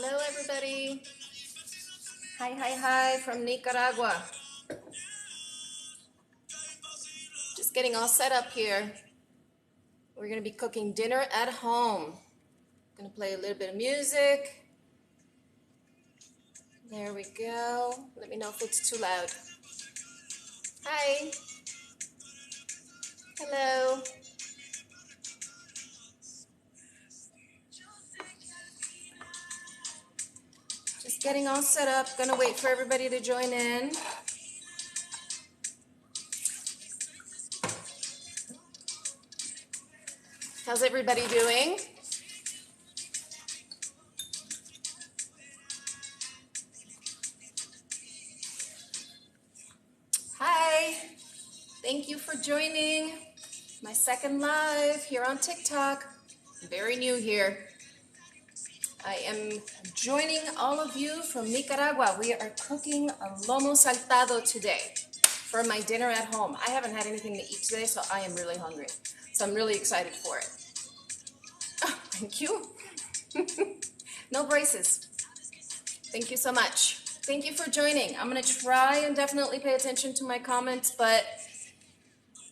Hello, everybody. Hi from Nicaragua. Just getting all set up here. We're going to be cooking dinner at home. Going to play a little bit of music. There we go. Let me know if it's too loud. Hi. Hello. Just getting all set up. Going to wait for everybody to join in. How's everybody doing? Hi. Thank you for joining my second live here on TikTok. I'm very new here. I am joining all of you from Nicaragua. We are cooking a Lomo Saltado today for my dinner at home. I haven't had anything to eat today, so I am really hungry. So I'm really excited for it. Oh, thank you. No braces. Thank you so much. Thank you for joining. I'm going to try and definitely pay attention to my comments, but,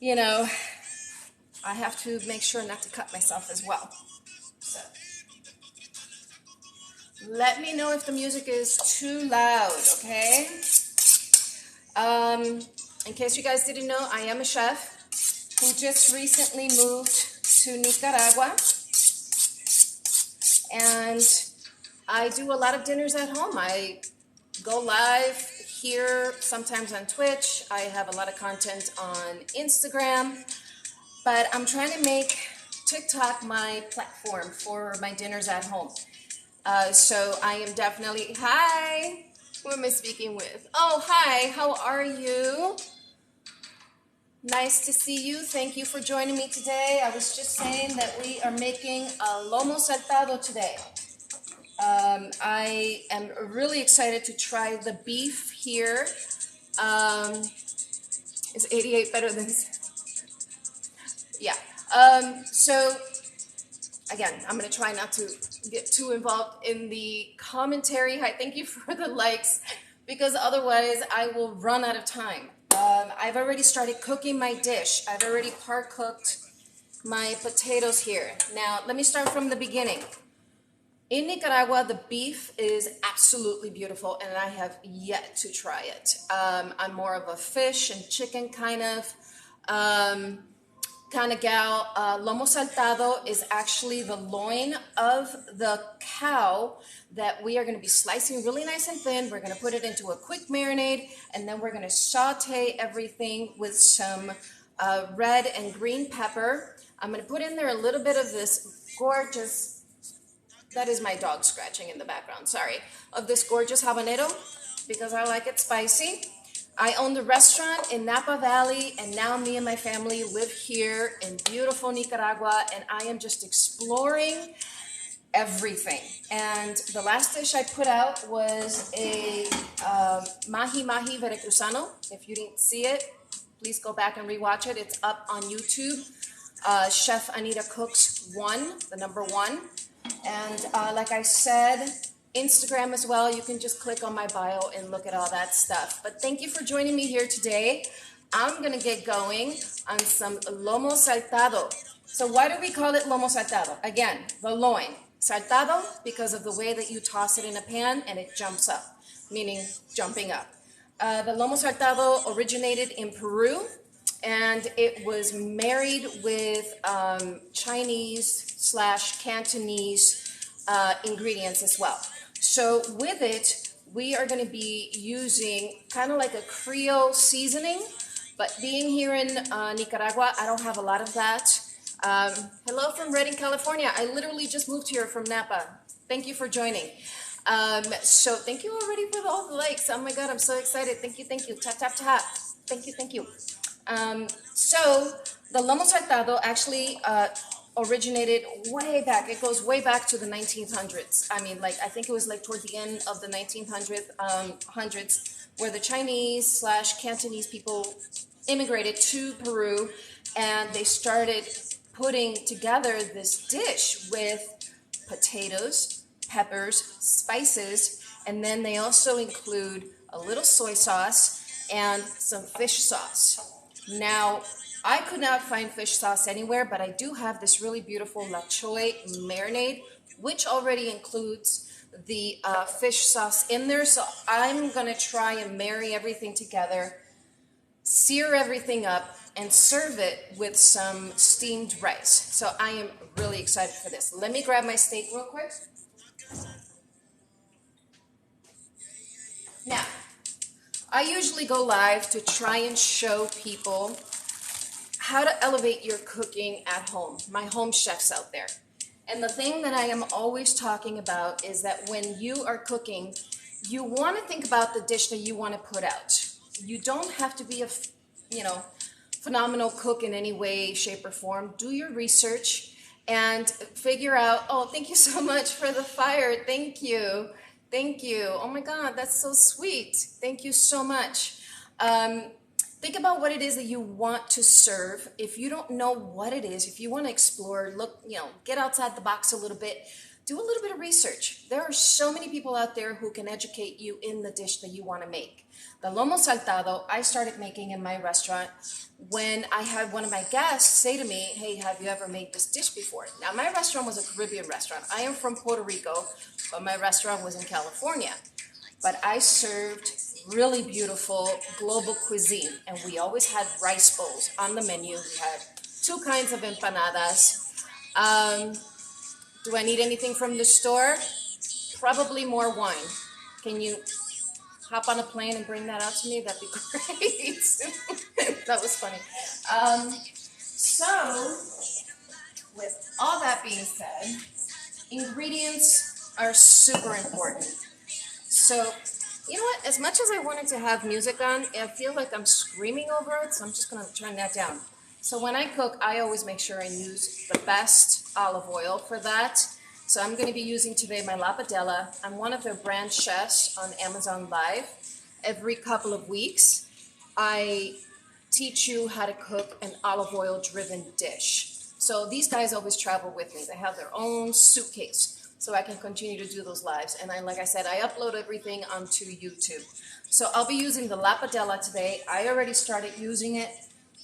you know, I have to make sure not to cut myself as well. So let me know if the music is too loud, okay? In case you guys didn't know, I am a chef who just recently moved to Nicaragua. And I do a lot of dinners at home. I go live here, sometimes on Twitch. I have a lot of content on Instagram. But I'm trying to make TikTok my platform for my dinners at home. So I am definitely, hi, who am I speaking with? Oh, hi, how are you? Nice to see you. Thank you for joining me today. I was just saying that we are making a Lomo Saltado today. I am really excited to try the beef here. Is 88 better than... Yeah. So, again, I'm going to try not to get too involved in the commentary. Hi, thank you for the likes, because otherwise I will run out of time. I've already started cooking my dish. I've already par-cooked my potatoes here. Now, let me start from the beginning. In Nicaragua, the beef is absolutely beautiful, and I have yet to try it. I'm more of a fish and chicken kind of gal. Lomo saltado is actually the loin of the cow that we are going to be slicing really nice and thin. We're going to put it into a quick marinade, and then we're going to saute everything with some red and green pepper. I'm going to put in there a little bit of this gorgeous, that is my dog scratching in the background, sorry, of this gorgeous habanero, because I like it spicy. I own the restaurant in Napa Valley, and now me and my family live here in beautiful Nicaragua, and I am just exploring everything. And the last dish I put out was a mahi veracruzano. If you didn't see it, please go back and rewatch it. It's up on YouTube. Chef Anita Cooks 1, the number 1. And like I said, Instagram as well. You can just click on my bio and look at all that stuff. But thank you for joining me here today. I'm going to get going on some Lomo Saltado. So why do we call it Lomo Saltado? Again, the loin. Saltado, because of the way that you toss it in a pan and it jumps up, meaning jumping up. The Lomo Saltado originated in Peru, and it was married with Chinese/Cantonese ingredients as well. So with it, we are going to be using kind of like a Creole seasoning, but being here in Nicaragua, I don't have a lot of that. Hello from Redding, California. I literally just moved here from Napa. Thank you for joining. So thank you already for all the likes. Oh my God, I'm so excited. Thank you. Tap, tap, tap. Thank you. So the Lomo Saltado actually originated way back. It goes way back to the 1900s. I mean, like, I think it was like toward the end of the 1900s, where the Chinese/Cantonese people immigrated to Peru, and they started putting together this dish with potatoes, peppers, spices, and then they also include a little soy sauce and some fish sauce. Now, I could not find fish sauce anywhere, but I do have this really beautiful la choy marinade, which already includes the fish sauce in there. So I'm gonna try and marry everything together, sear everything up, and serve it with some steamed rice. So I am really excited for this. Let me grab my steak real quick. Now, I usually go live to try and show people how to elevate your cooking at home, my home chefs out there. And the thing that I am always talking about is that when you are cooking, you want to think about the dish that you want to put out. You don't have to be a, phenomenal cook in any way, shape, or form. Do your research and figure out, oh, thank you so much for the fire. Thank you. Thank you. Oh my God, that's so sweet. Thank you so much. Think about what it is that you want to serve. If you don't know what it is, if you want to explore, look, get outside the box a little bit, do a little bit of research. There are so many people out there who can educate you in the dish that you want to make. The Lomo Saltado, I started making in my restaurant when I had one of my guests say to me, hey, have you ever made this dish before? Now, my restaurant was a Caribbean restaurant. I am from Puerto Rico, but my restaurant was in California. But I served really beautiful global cuisine, and we always had rice bowls on the menu. We had 2 kinds of empanadas. Do I need anything from the store? Probably more wine. Can you hop on a plane and bring that out to me? That'd be great. That was funny. So, with all that being said, ingredients are super important. So, you know what? As much as I wanted to have music on, I feel like I'm screaming over it, so I'm just going to turn that down. So when I cook, I always make sure I use the best olive oil for that. So I'm going to be using today my La Padella. I'm one of their brand chefs on Amazon Live. Every couple of weeks, I teach you how to cook an olive oil driven dish. So these guys always travel with me. They have their own suitcase, so I can continue to do those lives. And like I said, I upload everything onto YouTube. So I'll be using the La Padella today. I already started using it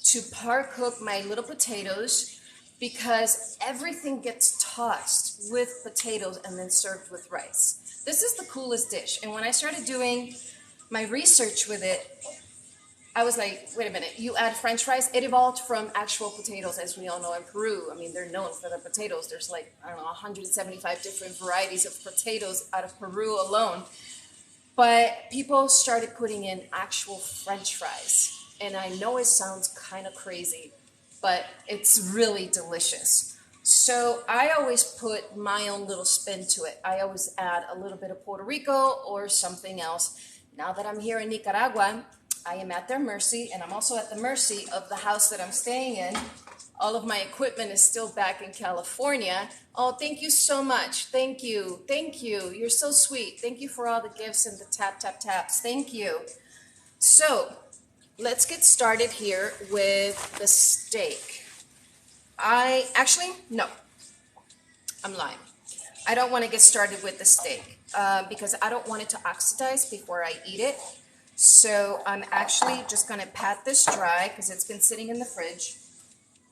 to par cook my little potatoes, because everything gets tossed with potatoes and then served with rice. This is the coolest dish. And when I started doing my research with it, I was like, wait a minute, you add French fries? It evolved from actual potatoes, as we all know in Peru. I mean, they're known for their potatoes. There's 175 different varieties of potatoes out of Peru alone. But people started putting in actual French fries. And I know it sounds kind of crazy, but it's really delicious. So I always put my own little spin to it. I always add a little bit of Puerto Rico or something else. Now that I'm here in Nicaragua, I am at their mercy, and I'm also at the mercy of the house that I'm staying in. All of my equipment is still back in California. Oh, thank you so much. Thank you. Thank you. You're so sweet. Thank you for all the gifts and the tap, tap, taps. Thank you. So let's get started here with the steak. No, I'm lying. I don't want to get started with the steak because I don't want it to oxidize before I eat it. So I'm actually just going to pat this dry because it's been sitting in the fridge.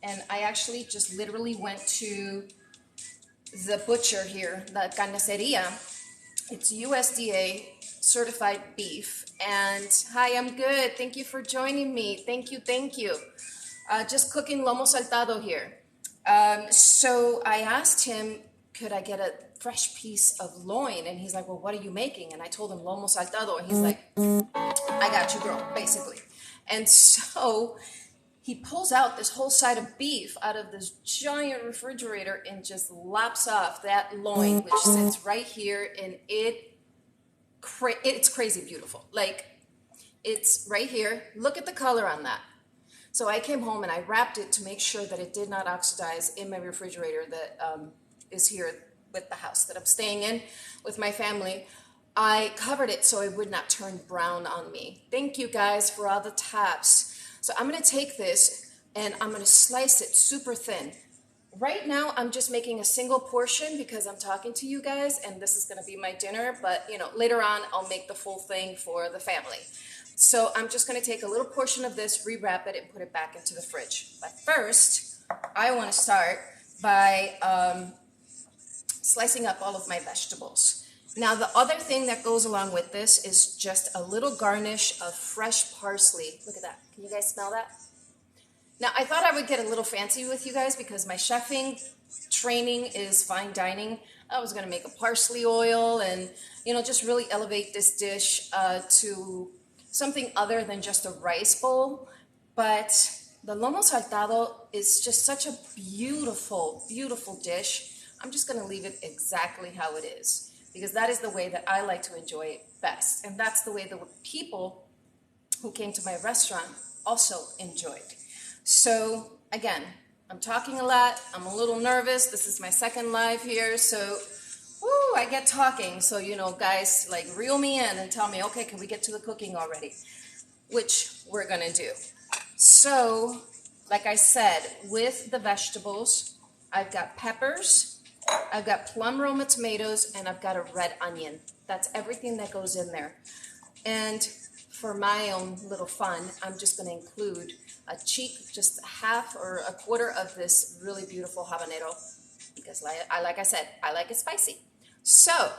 And I actually just literally went to the butcher here, the carniceria. It's USDA certified beef. And hi, I'm good. Thank you for joining me. Thank you, thank you. Just cooking Lomo Saltado here. So I asked him, could I get a fresh piece of loin? And he's like, well, what are you making? And I told him Lomo Saltado. And he's like, I got you, girl, basically. And so he pulls out this whole side of beef out of this giant refrigerator and just lops off that loin, which sits right here. And it's crazy beautiful. Like, it's right here. Look at the color on that. So I came home and I wrapped it to make sure that it did not oxidize in my refrigerator that is here with the house that I'm staying in with my family. I covered it so it would not turn brown on me. Thank you guys for all the taps. So I'm going to take this and I'm going to slice it super thin. Right now, I'm just making a single portion because I'm talking to you guys and this is going to be my dinner. But, you know, later on, I'll make the full thing for the family. So I'm just going to take a little portion of this, rewrap it, and put it back into the fridge. But first, I want to start by slicing up all of my vegetables. Now, the other thing that goes along with this is just a little garnish of fresh parsley. Look at that. Can you guys smell that? Now, I thought I would get a little fancy with you guys because my chefing training is fine dining. I was going to make a parsley oil and, you know, just really elevate this dish to something other than just a rice bowl. But the Lomo Saltado is just such a beautiful, beautiful dish. I'm just going to leave it exactly how it is because that is the way that I like to enjoy it best. And that's the way the people who came to my restaurant also enjoyed. So again, I'm talking a lot. I'm a little nervous. This is my second live here. So I get talking. So, you know, guys, like reel me in and tell me, okay, can we get to the cooking already? Which we're going to do. So, like I said, with the vegetables, I've got peppers, I've got plum Roma tomatoes, and I've got a red onion. That's everything that goes in there. And for my own little fun, I'm just going to include a cheek, just half or a quarter of this really beautiful habanero because like I said, I like it spicy. So,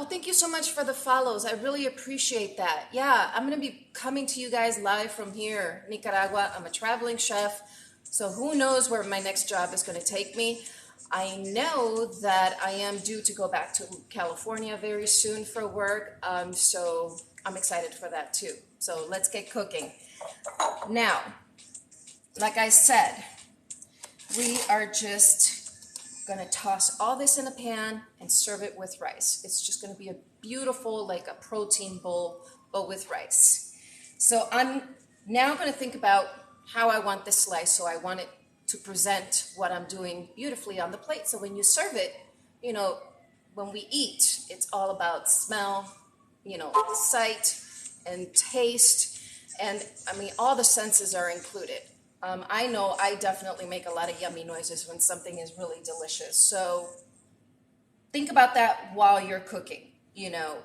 thank you so much for the follows. I really appreciate that. Yeah, I'm going to be coming to you guys live from here, Nicaragua. I'm a traveling chef, so who knows where my next job is going to take me. I know that I am due to go back to California very soon for work, so I'm excited for that too. So let's get cooking. Now, like I said, we are just going to toss all this in a pan and serve it with rice. It's just going to be a beautiful, like a protein bowl, but with rice. So I'm now going to think about how I want this slice. So I want it to present what I'm doing beautifully on the plate. So when you serve it, you know, when we eat, it's all about smell, you know, sight and taste. And I mean, all the senses are included. I know I definitely make a lot of yummy noises when something is really delicious. So think about that while you're cooking. You know,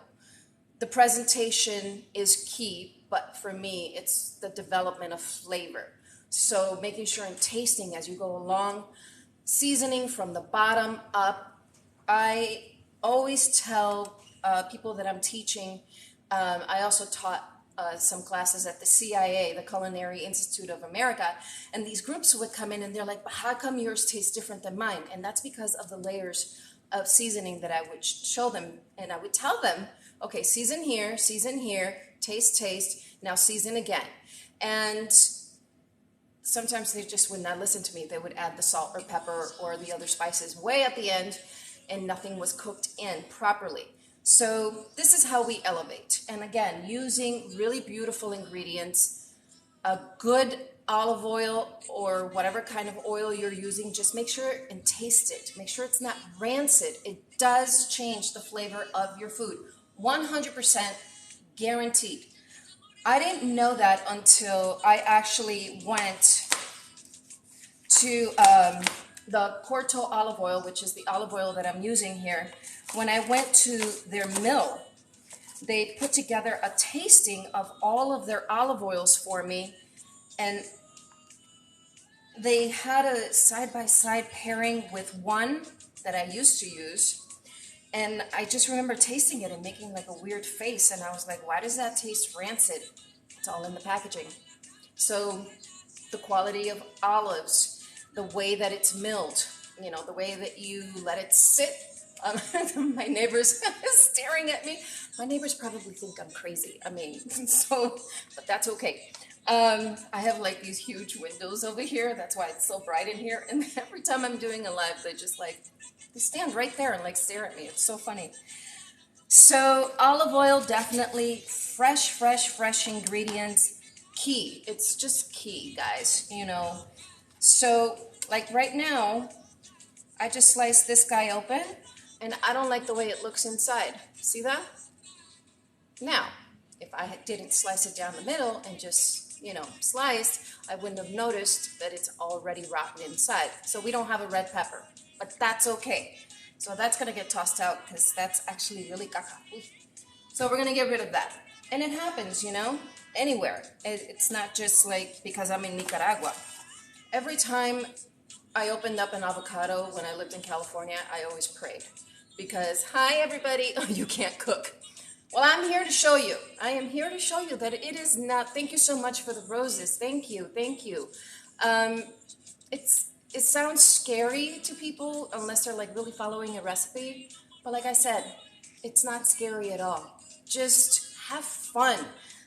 the presentation is key, but for me, it's the development of flavor. So making sure and tasting as you go along, seasoning from the bottom up. I always tell people that I'm teaching, I also taught some classes at the CIA, the Culinary Institute of America, and these groups would come in and they're like, but how come yours tastes different than mine? And that's because of the layers of seasoning that I would show them, and I would tell them, okay, season here, taste, now season again. And sometimes they just would not listen to me. They would add the salt or pepper or the other spices way at the end, and nothing was cooked in properly. So this is how we elevate. And again, using really beautiful ingredients, a good olive oil or whatever kind of oil you're using, just make sure and taste it. Make sure it's not rancid. It does change the flavor of your food. 100% guaranteed. I didn't know that until I actually went to the Corto olive oil, which is the olive oil that I'm using here. When I went to their mill, they put together a tasting of all of their olive oils for me, and they had a side-by-side pairing with one that I used to use, and I just remember tasting it and making like a weird face, and I was like, why does that taste rancid? It's all in the packaging. So the quality of olives, the way that it's milled, you know, the way that you let it sit. My neighbor's staring at me. My neighbors probably think I'm crazy. I mean, so, but that's okay. I have like these huge windows over here. That's why it's so bright in here. And every time I'm doing a live, they just like, they stand right there and like stare at me. It's so funny. So olive oil, definitely fresh ingredients. Key. It's just key, guys, you know. So like right now, I just sliced this guy open. And I don't like the way it looks inside. See that? Now, if I didn't slice it down the middle and just sliced, I wouldn't have noticed that it's already rotten inside. So we don't have a red pepper, but that's okay. So that's gonna get tossed out because that's actually really caca. So we're gonna get rid of that. And it happens, anywhere. It's not just like because I'm in Nicaragua. Every time I opened up an avocado when I lived in California, I always prayed. Because, hi everybody, oh, you can't cook. Well, I'm here to show you. I am here to show you that it is not, thank you so much for the roses. Thank you, thank you. It sounds scary to people unless they're like really following a recipe. But like I said, it's not scary at all. Just have fun.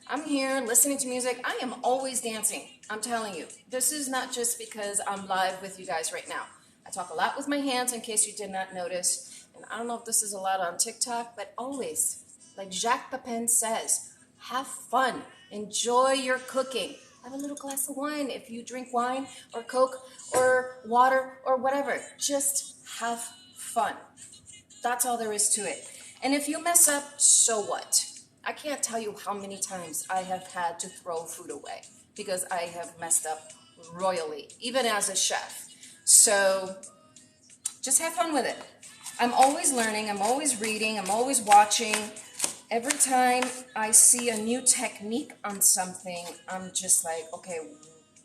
I'm here listening to music. I am always dancing. I'm telling you. This is not just because I'm live with you guys right now. I talk a lot with my hands in case you did not notice. And I don't know if this is a lot on TikTok, but always, like Jacques Pepin says, have fun. Enjoy your cooking. Have a little glass of wine if you drink wine or Coke or water or whatever. Just have fun. That's all there is to it. And if you mess up, so what? I can't tell you how many times I have had to throw food away because I have messed up royally, even as a chef. So just have fun with it. I'm always learning, I'm always reading, I'm always watching. Every time I see a new technique on something, I'm just like, okay,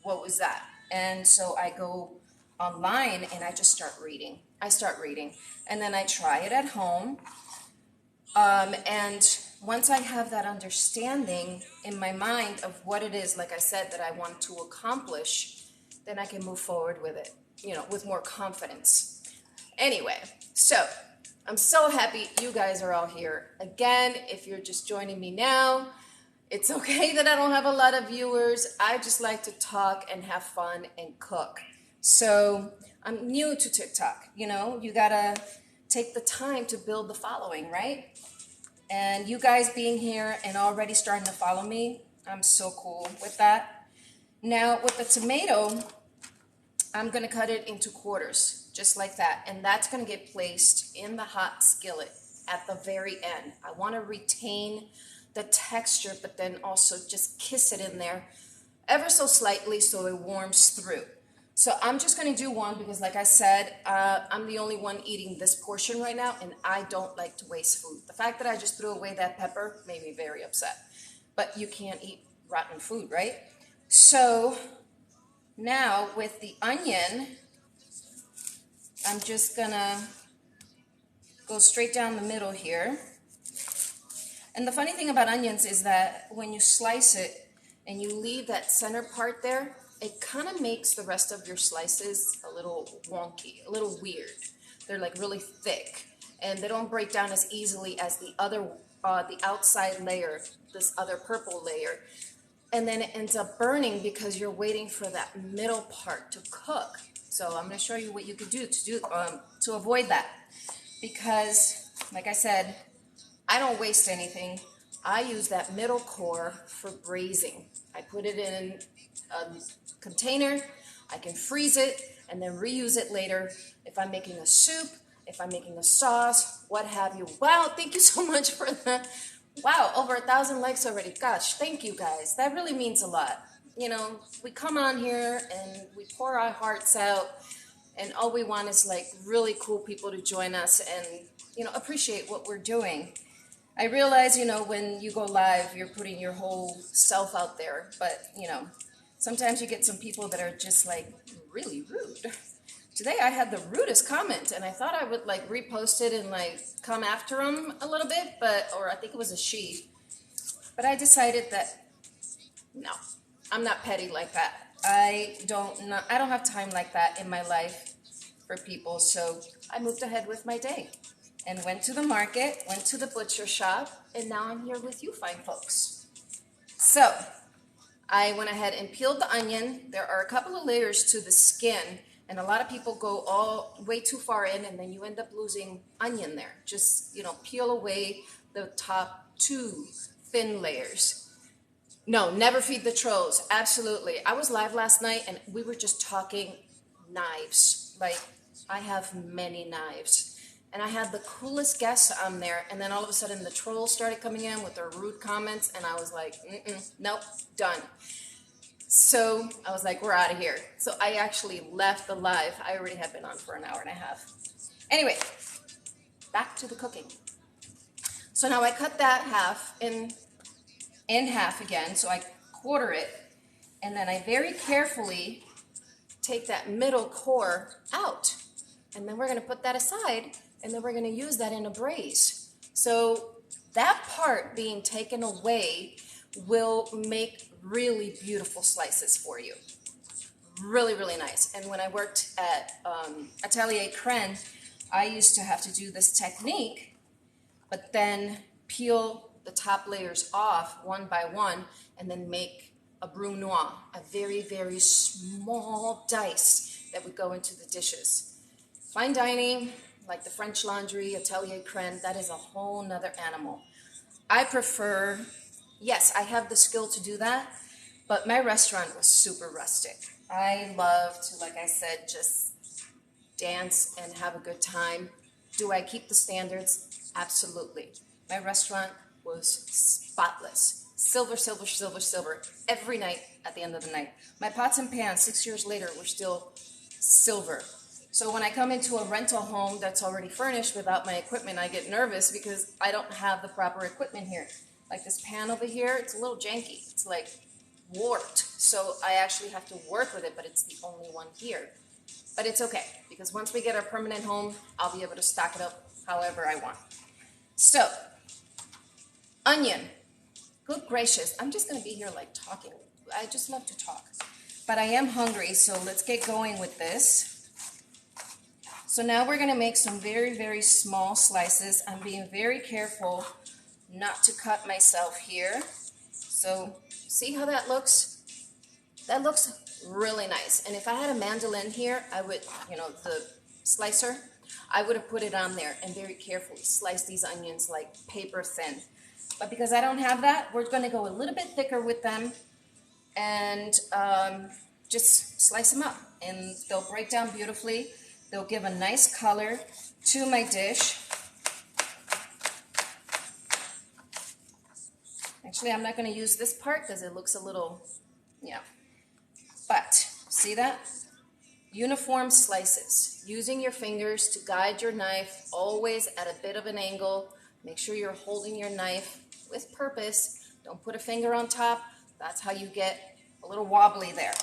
what was that? And so I go online and I just start reading. And then I try it at home. And once I have that understanding in my mind of what it is, like I said, that I want to accomplish, then I can move forward with it, with more confidence. Anyway, so I'm so happy you guys are all here. Again, if you're just joining me now, it's okay that I don't have a lot of viewers. I just like to talk and have fun and cook. So I'm new to TikTok, you gotta take the time to build the following, right? And you guys being here and already starting to follow me, I'm so cool with that. Now with the tomato, I'm gonna cut it into quarters, just like that. And that's gonna get placed in the hot skillet at the very end. I wanna retain the texture, but then also just kiss it in there ever so slightly so it warms through. So I'm just gonna do one because like I said, I'm the only one eating this portion right now and I don't like to waste food. The fact that I just threw away that pepper made me very upset. But you can't eat rotten food, right? So now with the onion, I'm just gonna go straight down the middle here. And the funny thing about onions is that when you slice it and you leave that center part there, it kind of makes the rest of your slices a little wonky, a little weird. They're like really thick and they don't break down as easily as the other, the outside layer, this other purple layer. And then it ends up burning because you're waiting for that middle part to cook. So I'm gonna show you what you could do to avoid that. Because like I said, I don't waste anything. I use that middle core for braising. I put it in a container, I can freeze it and then reuse it later if I'm making a soup, if I'm making a sauce, what have you. Wow, thank you so much for that. Wow, over 1,000 likes already. Gosh, thank you guys. That really means a lot. We come on here and we pour our hearts out and all we want is like really cool people to join us and, appreciate what we're doing. I realize, when you go live, you're putting your whole self out there, but, sometimes you get some people that are just like really rude. Today I had the rudest comment and I thought I would like repost it and like come after them a little bit, or I think it was a she. But I decided that, no, I'm not petty like that. I don't have time like that in my life for people. So I moved ahead with my day and went to the market, went to the butcher shop, and now I'm here with you fine folks. So I went ahead and peeled the onion. There are a couple of layers to the skin, and a lot of people go all way too far in, and then you end up losing onion there. Just, peel away the top 2 thin layers. No, never feed the trolls. Absolutely. I was live last night, and we were just talking knives. Like, I have many knives. And I had the coolest guests on there, and then all of a sudden the trolls started coming in with their rude comments, and I was like, nope, done. So I was like, we're out of here. So I actually left the live. I already had been on for an hour and a half. Anyway, back to the cooking. So now I cut that half in half again. So I quarter it. And then I very carefully take that middle core out. And then we're going to put that aside. And then we're going to use that in a braise. So that part being taken away will make really beautiful slices for you. Really, really nice. And when I worked at Atelier Cren, I used to have to do this technique, but then peel the top layers off one by one and then make a brunoise, a very, very small dice that would go into the dishes. Fine dining, like the French Laundry, Atelier Cren, that is a whole nother animal. I prefer, yes, I have the skill to do that, but my restaurant was super rustic. I love to, like I said, just dance and have a good time. Do I keep the standards? Absolutely. My restaurant was spotless. Silver, silver, silver, silver. Every night at the end of the night. My pots and pans, 6 years later, were still silver. So when I come into a rental home that's already furnished without my equipment, I get nervous because I don't have the proper equipment here. Like this pan over here, it's a little janky. It's like warped. So I actually have to work with it, but it's the only one here. But it's okay, because once we get our permanent home, I'll be able to stock it up however I want. So, onion. Good gracious, I'm just going to be here like talking. I just love to talk. But I am hungry, so let's get going with this. So now we're going to make some very, very small slices. I'm being very careful not to cut myself here. So see how that looks? That looks really nice. And if I had a mandolin here, I would, the slicer, I would have put it on there and very carefully slice these onions like paper thin. But because I don't have that, we're going to go a little bit thicker with them and just slice them up. And they'll break down beautifully. They'll give a nice color to my dish. Actually, I'm not going to use this part because it looks a little, But, see that? Uniform slices. Using your fingers to guide your knife, always at a bit of an angle. Make sure you're holding your knife with purpose. Don't put a finger on top. That's how you get a little wobbly there.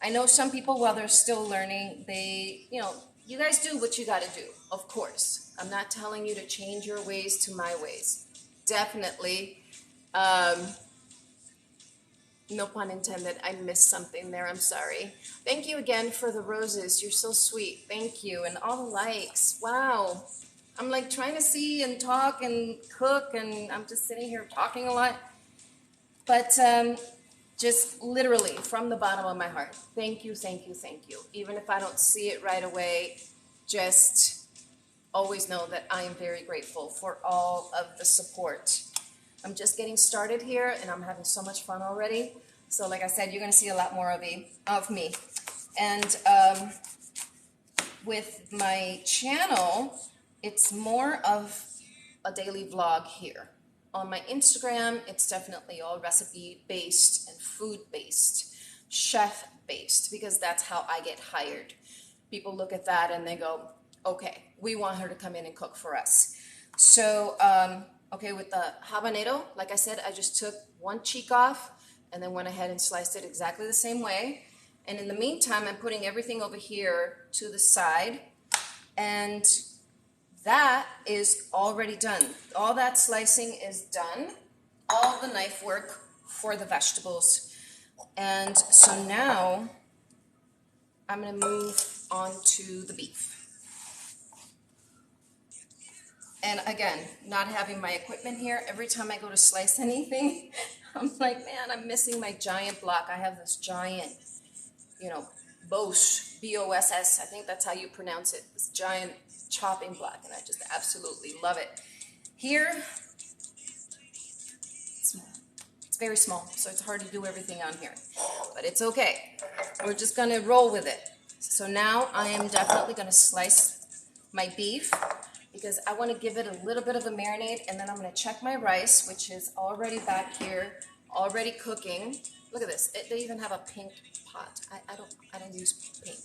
I know some people, while they're still learning, you guys do what you got to do, of course. I'm not telling you to change your ways to my ways. Definitely. No pun intended. I missed something there. I'm sorry. Thank you again for the roses. You're so sweet. Thank you. And all the likes. Wow. I'm like trying to see and talk and cook, and I'm just sitting here talking a lot. But just literally from the bottom of my heart, thank you, thank you, thank you. Even if I don't see it right away, just always know that I am very grateful for all of the support. I'm just getting started here, and I'm having so much fun already. So like I said, you're going to see a lot more of me. And with my channel, it's more of a daily vlog here. On my Instagram, it's definitely all recipe-based and food-based, chef-based, because that's how I get hired. People look at that and they go, okay, we want her to come in and cook for us. So, okay, with the habanero, like I said, I just took one cheek off and then went ahead and sliced it exactly the same way. And in the meantime, I'm putting everything over here to the side, and that is already done. All that slicing is done. All the knife work for the vegetables. And so now I'm going to move on to the beef. And again, not having my equipment here, every time I go to slice anything, I'm like, man, I'm missing my giant block. I have this giant, Bosch, B-O-S-S, I think that's how you pronounce it, this giant chopping block, and I just absolutely love it. Here, it's very small, so it's hard to do everything on here, but it's okay. We're just going to roll with it. So now I am definitely going to slice my beef because I want to give it a little bit of a marinade, and then I'm going to check my rice, which is already back here, already cooking. Look at this. They even have a pink pot. I don't use pink.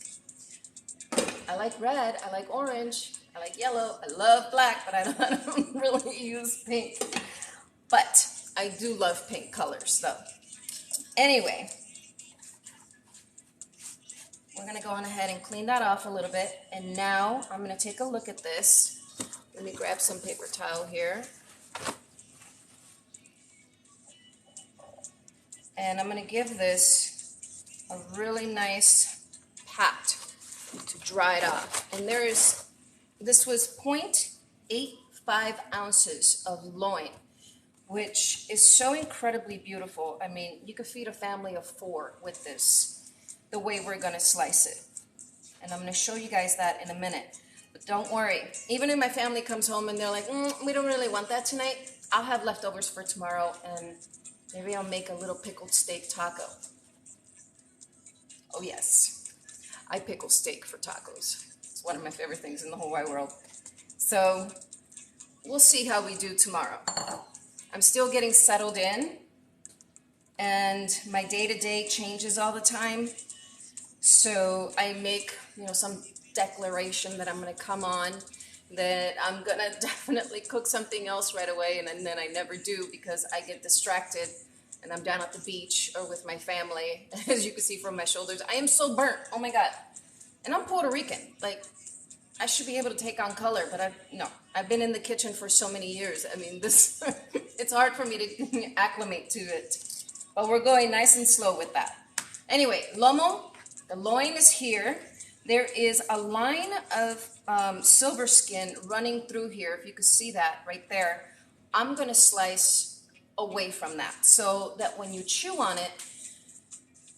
I like red, I like orange, I like yellow, I love black, but I don't really use pink. But I do love pink colors though. Anyway, we're gonna go on ahead and clean that off a little bit. And now I'm gonna take a look at this. Let me grab some paper towel here. And I'm gonna give this a really nice pat to dry it off. And this was 0.85 ounces of loin, which is so incredibly beautiful. I mean, you could feed a family of 4 with this, the way we're gonna slice it. And I'm gonna show you guys that in a minute. But don't worry, even if my family comes home and they're like, we don't really want that tonight, I'll have leftovers for tomorrow, and maybe I'll make a little pickled steak taco. Oh yes, I pickle steak for tacos. It's one of my favorite things in the whole wide world. So we'll see how we do tomorrow. I'm still getting settled in, and my day-to-day changes all the time. So I make, some declaration that I'm gonna come on, that I'm gonna definitely cook something else right away, and then I never do because I get distracted and I'm down at the beach or with my family. As you can see from my shoulders, I am so burnt, oh my God. And I'm Puerto Rican, like, I should be able to take on color, but I've been in the kitchen for so many years. I mean, it's hard for me to acclimate to it, but we're going nice and slow with that. Anyway, lomo, the loin is here. There is a line of silver skin running through here, if you could see that right there. I'm gonna slice away from that so that when you chew on it,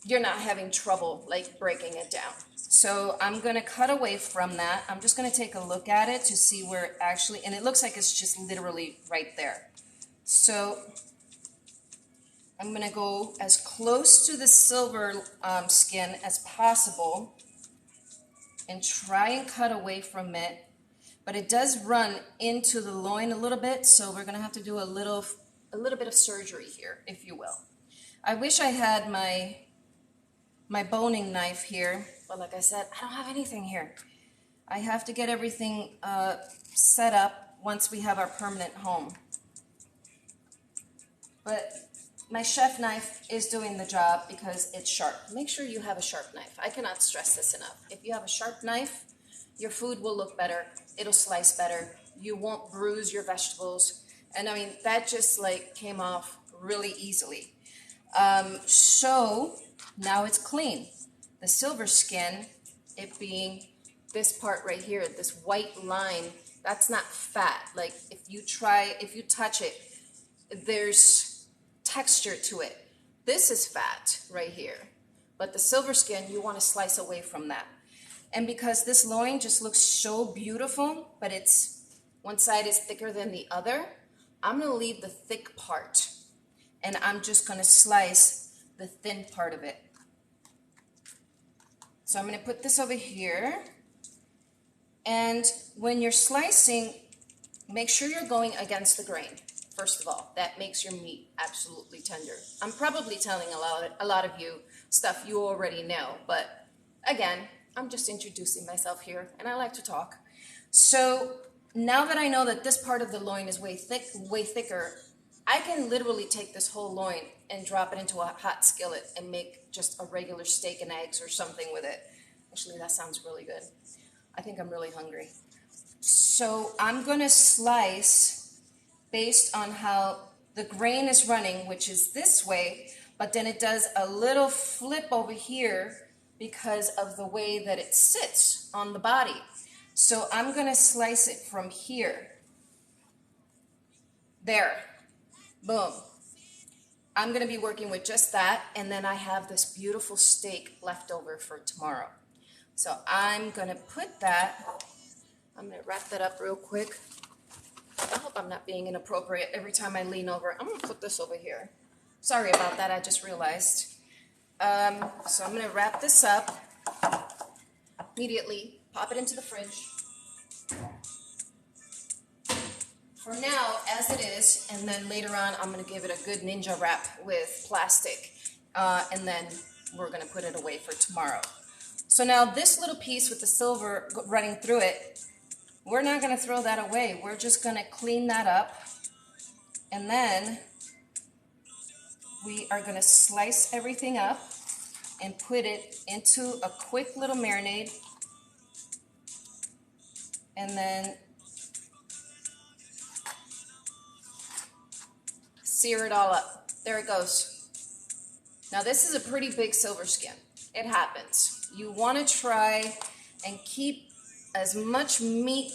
you're not having trouble like breaking it down. So I'm gonna cut away from that. I'm just gonna take a look at it to see where it actually, and it looks like it's just literally right there. So I'm gonna go as close to the silver skin as possible and try and cut away from it. But it does run into the loin a little bit, so we're gonna have to do a little bit of surgery here, if you will. I wish I had my boning knife here, but like I said, I don't have anything here. I have to get everything set up once we have our permanent home. But my chef knife is doing the job because it's sharp. Make sure you have a sharp knife. I cannot stress this enough. If you have a sharp knife, your food will look better. It'll slice better. You won't bruise your vegetables. And I mean, that just like came off really easily. So now it's clean. The silver skin, it being this part right here, this white line, that's not fat. Like if you touch it, there's texture to it. This is fat right here. But the silver skin, you want to slice away from that. And because this loin just looks so beautiful, but one side is thicker than the other, I'm going to leave the thick part. And I'm just going to slice the thin part of it. So I'm going to put this over here. And when you're slicing, make sure you're going against the grain. First of all, that makes your meat absolutely tender. I'm probably telling a lot of you stuff you already know, but again, I'm just introducing myself here, and I like to talk. So now that I know that this part of the loin is way thicker, I can literally take this whole loin and drop it into a hot skillet and make just a regular steak and eggs or something with it. Actually, that sounds really good. I think I'm really hungry. So I'm gonna slice based on how the grain is running, which is this way, but then it does a little flip over here because of the way that it sits on the body. So I'm gonna slice it from here. There, boom. I'm gonna be working with just that, and then I have this beautiful steak left over for tomorrow. So I'm gonna put that, I'm gonna wrap that up real quick. I hope I'm not being inappropriate every time I lean over. I'm gonna put this over here. Sorry about that, I just realized. So I'm gonna wrap this up immediately, pop it into the fridge. For now, as it is, and then later on, I'm gonna give it a good ninja wrap with plastic. and then we're gonna put it away for tomorrow. So now this little piece with the silver running through it, we're not gonna throw that away. We're just gonna clean that up, and then we are gonna slice everything up and put it into a quick little marinade, and then sear it all up. There it goes. Now this is a pretty big silver skin. It happens. You want to try and keep as much meat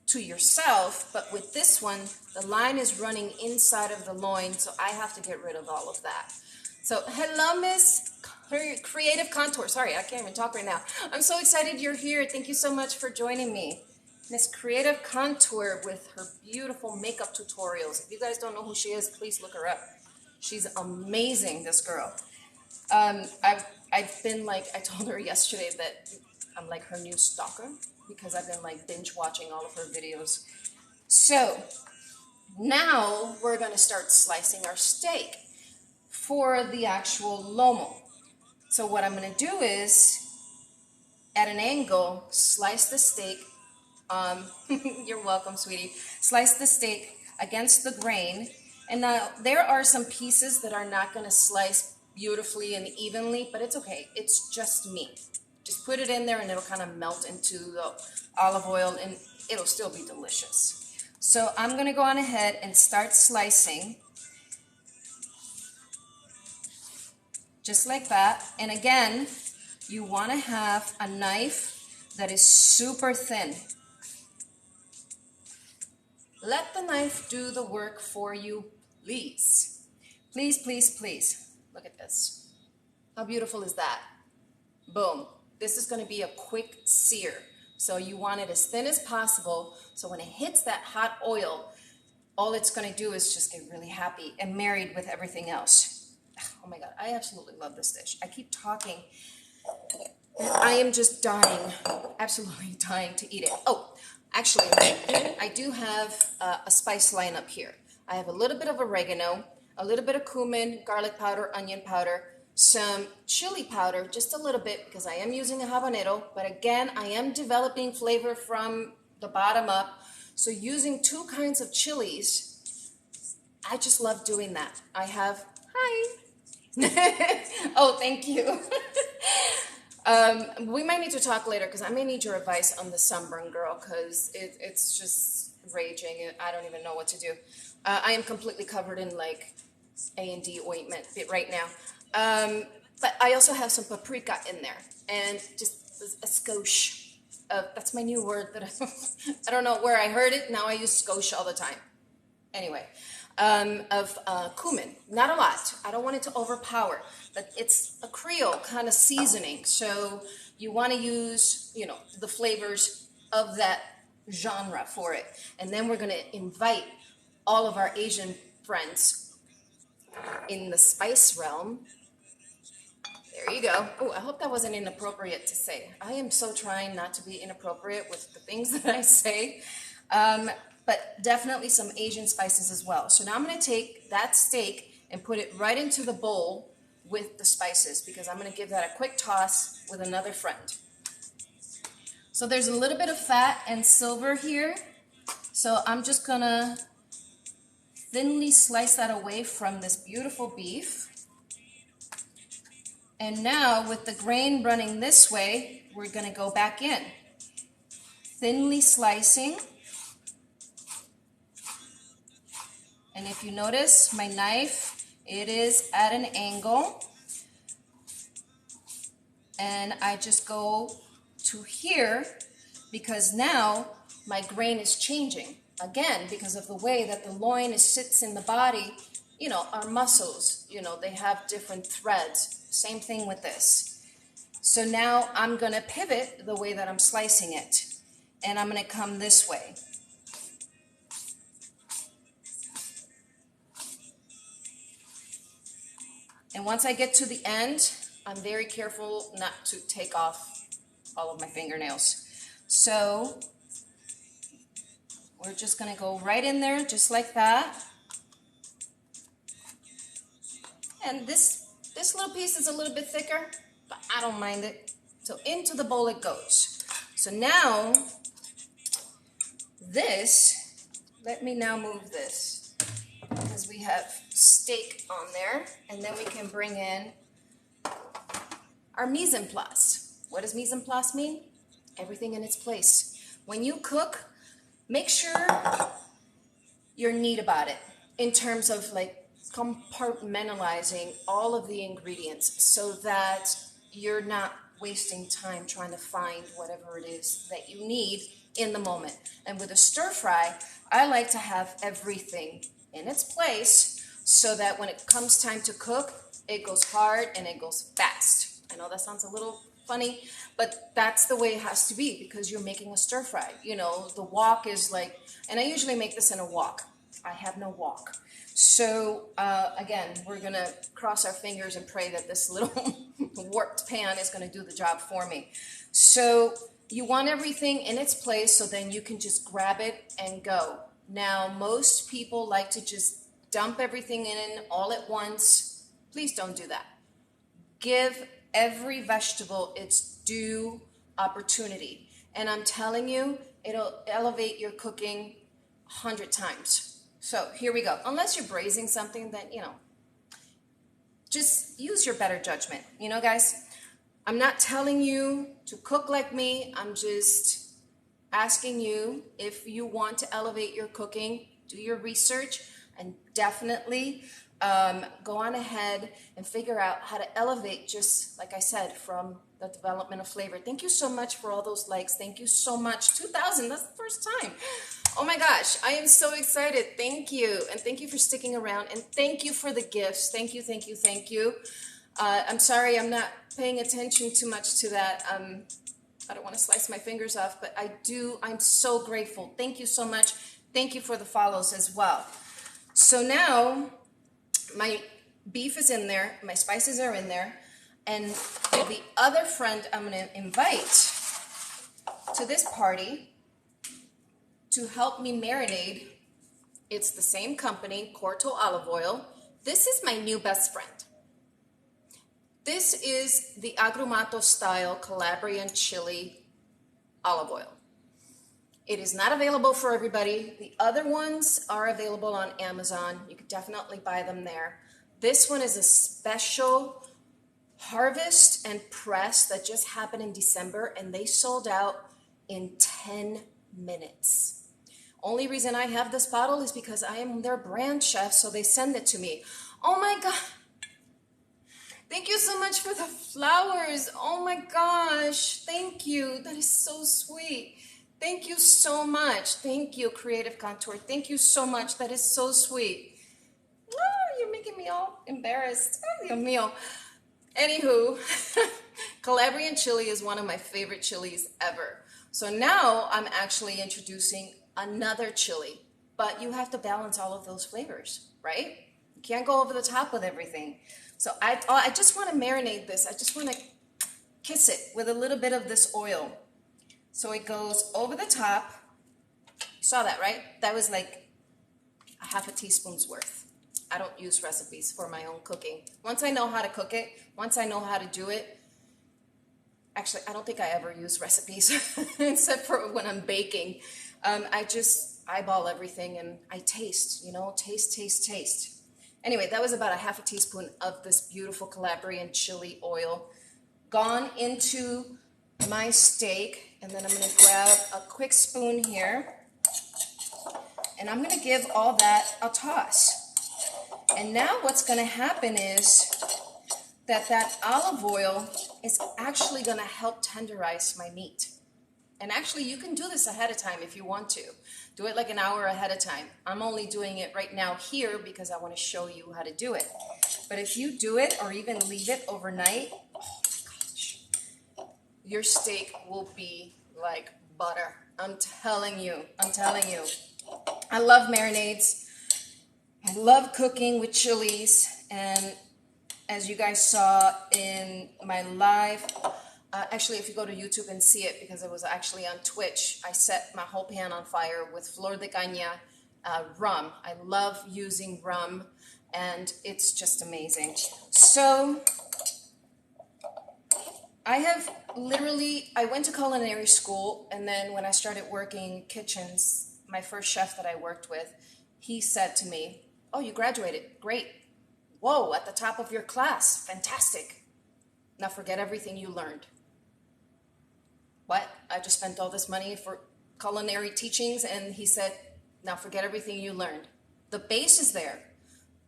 to yourself, but with this one, the line is running inside of the loin, so I have to get rid of all of that. So hello, Miss Creative Contour. Sorry, I can't even talk right now. I'm so excited you're here. Thank you so much for joining me. Miss Creative Contour with her beautiful makeup tutorials. If you guys don't know who she is, please look her up. She's amazing, this girl. I've been like, I told her yesterday that I'm like her new stalker because I've been like binge watching all of her videos. So now we're gonna start slicing our steak for the actual lomo. So what I'm gonna do is, at an angle, slice the steak. You're welcome, sweetie. Slice the steak against the grain. And now there are some pieces that are not gonna slice beautifully and evenly, but it's okay. It's just meat. Just put it in there and it'll kind of melt into the olive oil and it'll still be delicious. So I'm gonna go on ahead and start slicing. Just like that. And again, you want to have a knife that is super thin. Let the knife do the work for you, please. Please, please, please. Look at this. How beautiful is that? Boom. This is going to be a quick sear. So you want it as thin as possible. So when it hits that hot oil, all it's going to do is just get really happy and married with everything else. Oh my God, I absolutely love this dish. I keep talking. I am just dying, absolutely dying to eat it. Oh, actually, I do have a spice lineup here. I have a little bit of oregano, a little bit of cumin, garlic powder, onion powder, some chili powder, just a little bit because I am using a habanero. But again, I am developing flavor from the bottom up. So using two kinds of chilies, I just love doing that. I have, hi. Oh, thank you. We might need to talk later because I may need your advice on the sunburn, girl, because it's just raging. I don't even know what to do. I am completely covered in like A&D ointment right now. But I also have some paprika in there and just a skosh. That's my new word that I don't know where I heard it. Now I use skosh all the time. Anyway. Of cumin, not a lot. I don't want it to overpower, but it's a Creole kind of seasoning. So you want to use, you know, the flavors of that genre for it. And then we're going to invite all of our Asian friends in the spice realm. There you go. Oh, I hope that wasn't inappropriate to say. I am so trying not to be inappropriate with the things that I say. But definitely some Asian spices as well. So now I'm going to take that steak and put it right into the bowl with the spices because I'm going to give that a quick toss with another friend. So there's a little bit of fat and silver here. So I'm just going to thinly slice that away from this beautiful beef. And now with the grain running this way, we're going to go back in. Thinly slicing. And if you notice, my knife, it is at an angle. And I just go to here because now my grain is changing. Again, because of the way that the loin sits in the body, you know, our muscles, you know, they have different threads. Same thing with this. So now I'm going to pivot the way that I'm slicing it. And I'm going to come this way. And once I get to the end, I'm very careful not to take off all of my fingernails. So we're just going to go right in there just like that. And this This little piece is a little bit thicker, but I don't mind it. So into the bowl it goes. So now this, let me now move this because we have steak on there, and then we can bring in our mise en place. What does mise en place mean? Everything in its place. When you cook, make sure you're neat about it in terms of like compartmentalizing all of the ingredients so that you're not wasting time trying to find whatever it is that you need in the moment. And with a stir fry, I like to have everything in its place so that when it comes time to cook, it goes hard and it goes fast. I know that sounds a little funny, but that's the way it has to be because you're making a stir fry. You know, the wok is like, and I usually make this in a wok. I have no wok. So again, we're gonna cross our fingers and pray that this little warped pan is gonna do the job for me. So you want everything in its place so then you can just grab it and go. Now, most people like to just dump everything in all at once. Please don't do that. Give every vegetable its due opportunity. And I'm telling you, it'll elevate your cooking 100 times. So here we go. Unless you're braising something, then, you know, just use your better judgment. You know, guys, I'm not telling you to cook like me. I'm just asking you, if you want to elevate your cooking, do your research and definitely go on ahead and figure out how to elevate, just like I said, from the development of flavor. Thank you so much for all those likes. Thank you so much. 2,000, that's the first time. Oh my gosh, I am so excited. Thank you. And thank you for sticking around. And thank you for the gifts. Thank you, thank you, thank you. I'm sorry I'm not paying attention too much to that. I don't want to slice my fingers off, but I do. I'm so grateful. Thank you so much. Thank you for the follows as well. So now my beef is in there. My spices are in there. And the other friend I'm going to invite to this party to help me marinate, it's the same company, Corto Olive Oil. This is my new best friend. This is the Agrumato style Calabrian chili olive oil. It is not available for everybody. The other ones are available on Amazon. You could definitely buy them there. This one is a special harvest and press that just happened in December, and they sold out in 10 minutes. Only reason I have this bottle is because I am their brand chef, so they send it to me. Oh my God. Thank you so much for the flowers. Oh my gosh. Thank you. That is so sweet. Thank you so much. Thank you, Creative Contour. Thank you so much. That is so sweet. Oh, you're making me all embarrassed. Ay, Dios mío. Anywho, Calabrian chili is one of my favorite chilies ever. So now I'm actually introducing another chili, but you have to balance all of those flavors, right? You can't go over the top with everything. So I just want to marinate this. I just want to kiss it with a little bit of this oil. So it goes over the top. You saw that, right? That was like a half a teaspoon's worth. I don't use recipes for my own cooking. Once I know how to cook it, once I know how to do it, actually, I don't think I ever use recipes except for when I'm baking. I just eyeball everything and I taste, you know, taste. Anyway, that was about a half a teaspoon of this beautiful Calabrian chili oil gone into my steak. And then I'm going to grab a quick spoon here. And I'm going to give all that a toss. And now what's going to happen is that olive oil is actually going to help tenderize my meat. And actually, you can do this ahead of time if you want to. Do it like an hour ahead of time. I'm only doing it right now here because I want to show you how to do it. But if you do it or even leave it overnight, oh my gosh, your steak will be like butter. I'm telling you. I love marinades. I love cooking with chilies. And as you guys saw in my live, actually, if you go to YouTube and see it, because it was actually on Twitch, I set my whole pan on fire with flor de caña rum. I love using rum and it's just amazing. So I went to culinary school, and then when I started working kitchens, my first chef that I worked with, he said to me, "Oh, you graduated, great. Whoa, at the top of your class, fantastic. Now forget everything you learned." What? I just spent all this money for culinary teachings, and he said, "Now forget everything you learned. The base is there.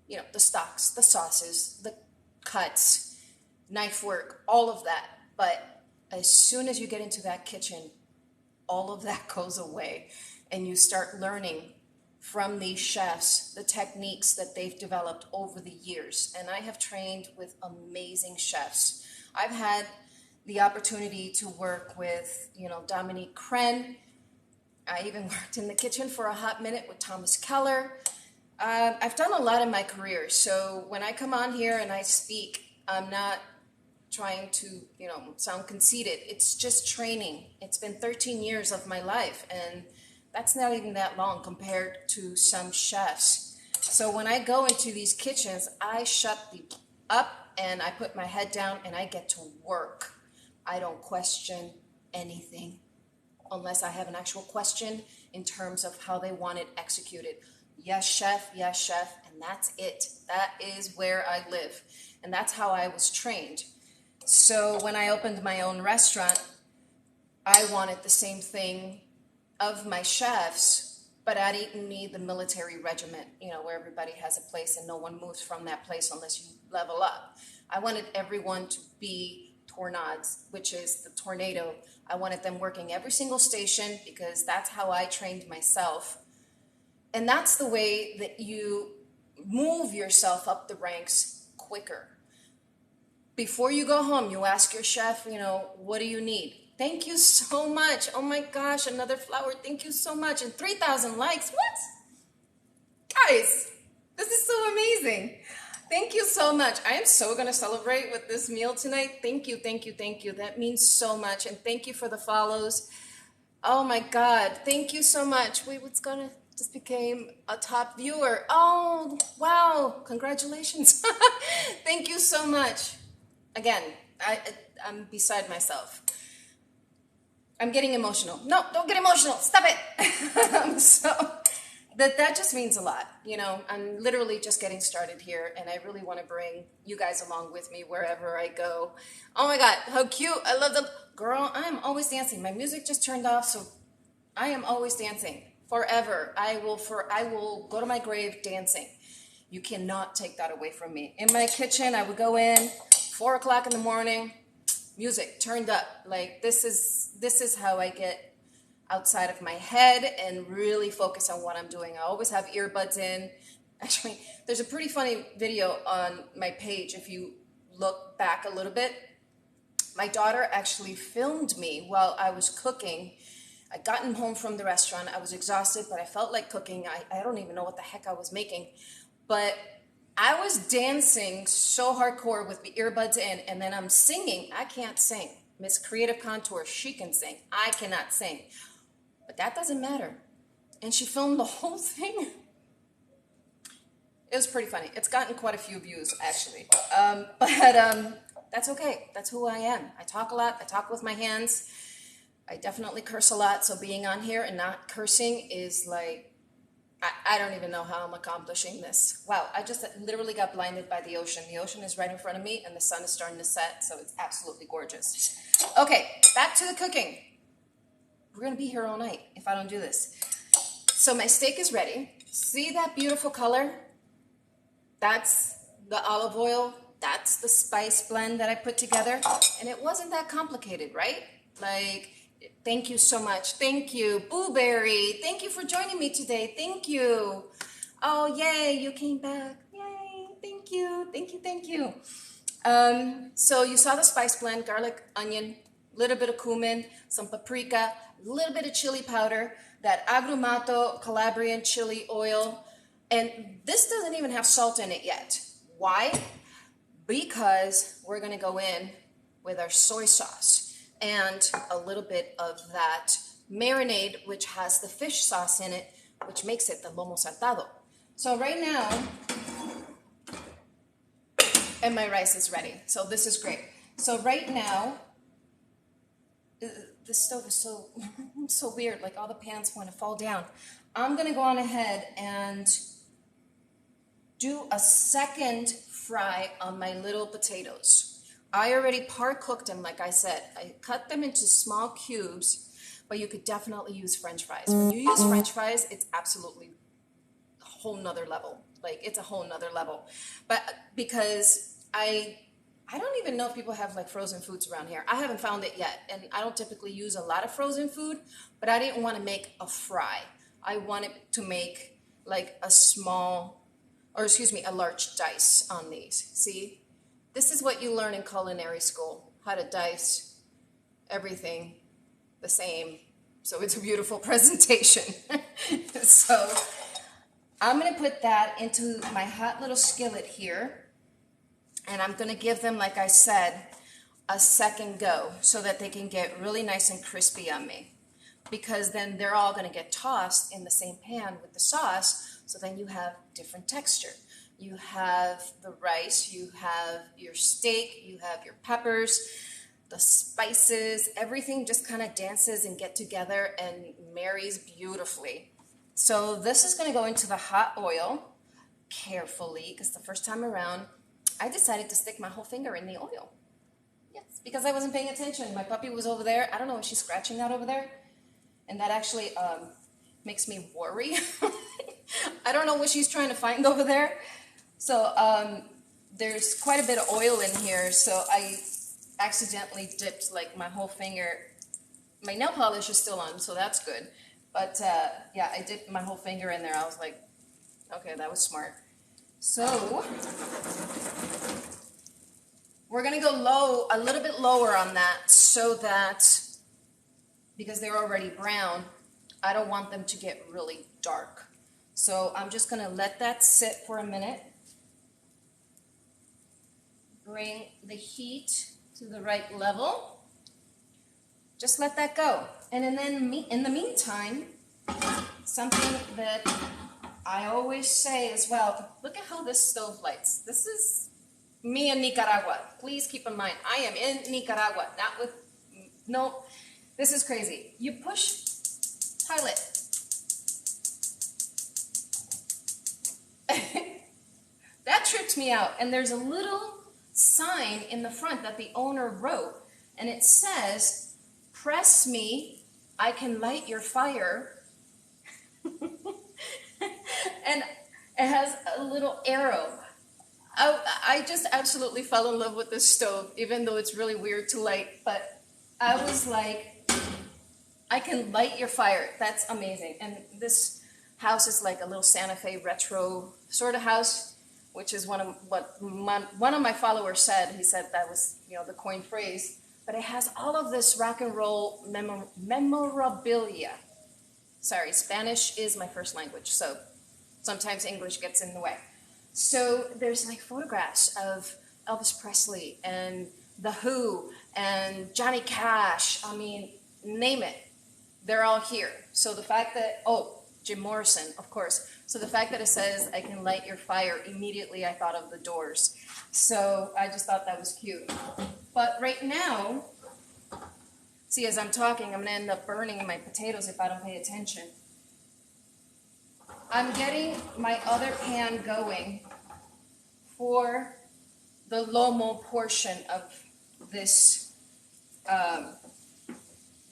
You know, the stocks, the sauces, the cuts, knife work, all of that. But as soon as you get into that kitchen, all of that goes away, and you start learning from these chefs the techniques that they've developed over the years. And I have trained with amazing chefs. I've had the opportunity to work with, Dominique Crenn. I even worked in the kitchen for a hot minute with Thomas Keller. I've done a lot in my career, so when I come on here and I speak, I'm not trying to, sound conceited. It's just training. It's been 13 years of my life, and that's not even that long compared to some chefs. So when I go into these kitchens, I shut up and I put my head down and I get to work. I don't question anything unless I have an actual question in terms of how they want it executed. Yes, chef, and that's it. That is where I live, and that's how I was trained. So when I opened my own restaurant, I wanted the same thing of my chefs, but I didn't need the military regiment, where everybody has a place and no one moves from that place unless you level up. I wanted everyone to be tornades, which is the tornado. I wanted them working every single station because that's how I trained myself. And that's the way that you move yourself up the ranks quicker. Before you go home, you ask your chef, what do you need? Thank you so much. Oh my gosh, another flower. Thank you so much. And 3,000 likes. What? Guys, this is so amazing. Thank you so much. I am so going to celebrate with this meal tonight. Thank you. That means so much. And thank you for the follows. Oh my God. Thank you so much. Wait, what's going to... just became a top viewer. Oh, wow. Congratulations. Thank you so much. Again, I'm beside myself. I'm getting emotional. No, don't get emotional. Stop it. So that just means a lot. I'm literally just getting started here, and I really want to bring you guys along with me wherever I go. Oh my God, how cute. I love the girl. I am always dancing. My music just turned off, so I am always dancing. Forever. I will go to my grave dancing. You cannot take that away from me. In my kitchen, I would go in 4 o'clock in the morning, music turned up. Like this is how I get outside of my head and really focus on what I'm doing. I always have earbuds in. Actually, there's a pretty funny video on my page if you look back a little bit. My daughter actually filmed me while I was cooking. I'd gotten home from the restaurant. I was exhausted, but I felt like cooking. I don't even know what the heck I was making. But I was dancing so hardcore with the earbuds in, and then I'm singing. I can't sing. Miss Creative Contour, she can sing. I cannot sing. But that doesn't matter. And she filmed the whole thing. It was pretty funny. It's gotten quite a few views, actually. But that's okay. That's who I am. I talk a lot. I talk with my hands. I definitely curse a lot, so being on here and not cursing is like, I don't even know how I'm accomplishing this. Wow, I just literally got blinded by the ocean. The ocean is right in front of me, and the sun is starting to set, so it's absolutely gorgeous. Okay, back to the cooking. We're going to be here all night if I don't do this. So my steak is ready. See that beautiful color? That's the olive oil. That's the spice blend that I put together. And it wasn't that complicated, right? Like... thank you so much. Thank you. Booberry, thank you for joining me today. Thank you. Oh, yay, you came back. Yay, thank you. So you saw the spice blend, garlic, onion, a little bit of cumin, some paprika, a little bit of chili powder, that Agrumato Calabrian chili oil. And this doesn't even have salt in it yet. Why? Because we're going to go in with our soy sauce and a little bit of that marinade, which has the fish sauce in it, which makes it the Lomo Saltado. So right now, And my rice is ready. So this is great. So right now, the stove is so so weird. Like all the pans want to fall down. I'm gonna go on ahead and do a second fry on my little potatoes. I already par-cooked them, like I said. I cut them into small cubes, but you could definitely use French fries. When you use French fries, it's absolutely a whole nother level. Like it's a whole nother level. But because I don't even know if people have like frozen foods around here. I haven't found it yet. And I don't typically use a lot of frozen food, but I didn't want to make a fry. I wanted to make like a large dice on these. See, this is what you learn in culinary school, how to dice everything the same. So it's a beautiful presentation. So I'm gonna put that into my hot little skillet here. And I'm gonna give them, like I said, a second go so that they can get really nice and crispy on me. Because then they're all gonna get tossed in the same pan with the sauce, so then you have different texture. You have the rice, you have your steak, you have your peppers, the spices, everything just kind of dances and get together and marries beautifully. So this is gonna go into the hot oil carefully, because the first time around, I decided to stick my whole finger in the oil. Yes, because I wasn't paying attention. My puppy was over there. I don't know what she's scratching out over there. And that actually makes me worry. I don't know what she's trying to find over there. So there's quite a bit of oil in here. So I accidentally dipped like my whole finger. My nail polish is still on, so that's good. But yeah, I dipped my whole finger in there. I was like, okay, that was smart. So we're gonna go low, a little bit lower on that, so that, because they're already brown, I don't want them to get really dark. So I'm just gonna let that sit for a minute. Bring the heat to the right level. Just let that go. And then in the meantime, something that I always say as well, look at how this stove lights. This is me in Nicaragua. Please keep in mind, I am in Nicaragua, not with, no, this is crazy. You push pilot. That tripped me out. And there's a little sign in the front that the owner wrote, and it says, press me, I can light your fire. And it has a little arrow. I just absolutely fell in love with this stove, even though it's really weird to light, but I was like, I can light your fire. That's amazing. And this house is like a little Santa Fe retro sort of house, which is one of my followers said. He said that was, you know, the coin phrase, but it has all of this rock and roll memorabilia. Sorry, Spanish is my first language, so sometimes English gets in the way. So there's like photographs of Elvis Presley and The Who and Johnny Cash. I mean, name it. They're all here. So the fact that, oh, Jim Morrison, of course. So the fact that it says, I can light your fire, immediately I thought of the Doors. So I just thought that was cute. But right now, see, as I'm talking, I'm gonna end up burning my potatoes if I don't pay attention. I'm getting my other pan going for the Lomo portion of this,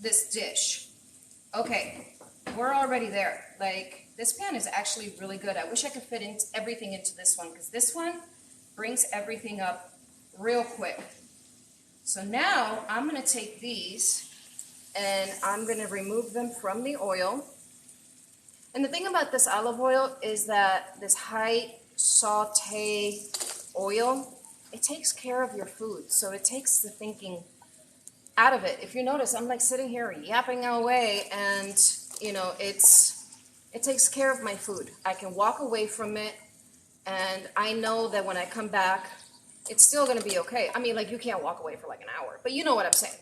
this dish. Okay, we're already there. Like, this pan is actually really good. I wish I could fit everything into this one, because this one brings everything up real quick. So now I'm gonna take these and I'm gonna remove them from the oil. And the thing about this olive oil is that this high saute oil, it takes care of your food. So it takes the thinking out of it. If you notice, I'm like sitting here yapping away, and you know, it takes care of my food. I can walk away from it, and I know that when I come back, it's still gonna be okay. I mean, like, you can't walk away for like an hour, but you know what I'm saying.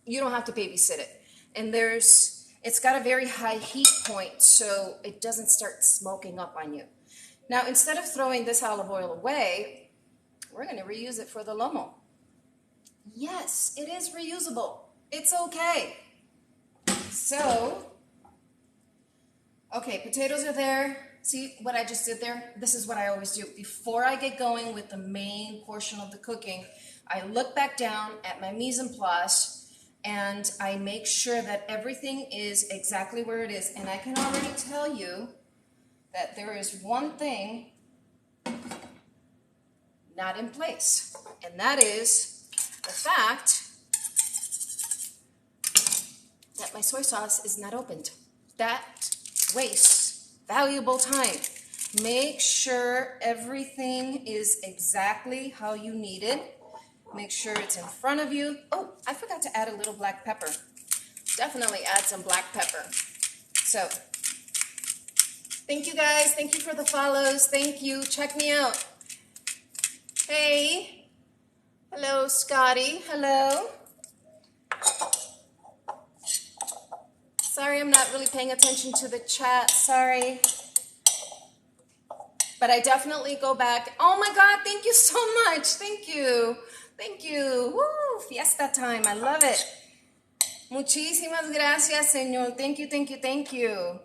You don't have to babysit it. And it's got a very high heat point, so it doesn't start smoking up on you. Now, instead of throwing this olive oil away, we're gonna reuse it for the lomo. Yes, it is reusable. It's okay. So, okay, potatoes are there. See what I just did there? This is what I always do. Before I get going with the main portion of the cooking, I look back down at my mise en place and I make sure that everything is exactly where it is. And I can already tell you that there is one thing not in place, and that is the fact that my soy sauce is not opened. That wastes valuable time. Make sure everything is exactly how you need it. Make sure it's in front of you. Oh, I forgot to add a little black pepper. Definitely add some black pepper. So, thank you guys. Thank you for the follows. Thank you. Check me out. Hey. Hello, Scotty. Hello. Sorry, I'm not really paying attention to the chat. Sorry. But I definitely go back. Oh my God, thank you so much. Thank you. Thank you. Woo, fiesta time. I love it. Muchísimas gracias, señor. Thank you, thank you, thank you.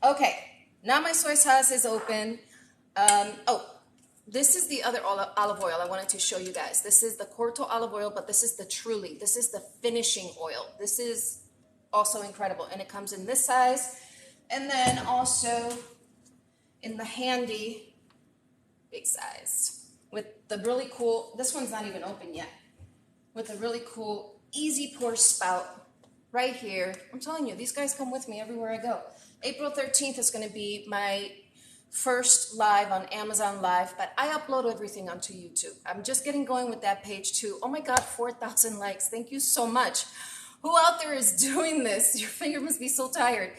Okay, now my soy sauce is open. This is the other olive oil I wanted to show you guys. This is the Corto olive oil, but this is the Truly. This is the finishing oil. This is also incredible, and it comes in this size, and then also in the handy big size with the really cool, this one's not even open yet, with a really cool easy pour spout right here. I'm telling you, these guys come with me everywhere I go. April 13th is going to be my first live on Amazon Live, but I upload everything onto YouTube. I'm just getting going with that page too. Oh my God, 4,000 likes. Thank you so much. Who out there is doing this? Your finger must be so tired.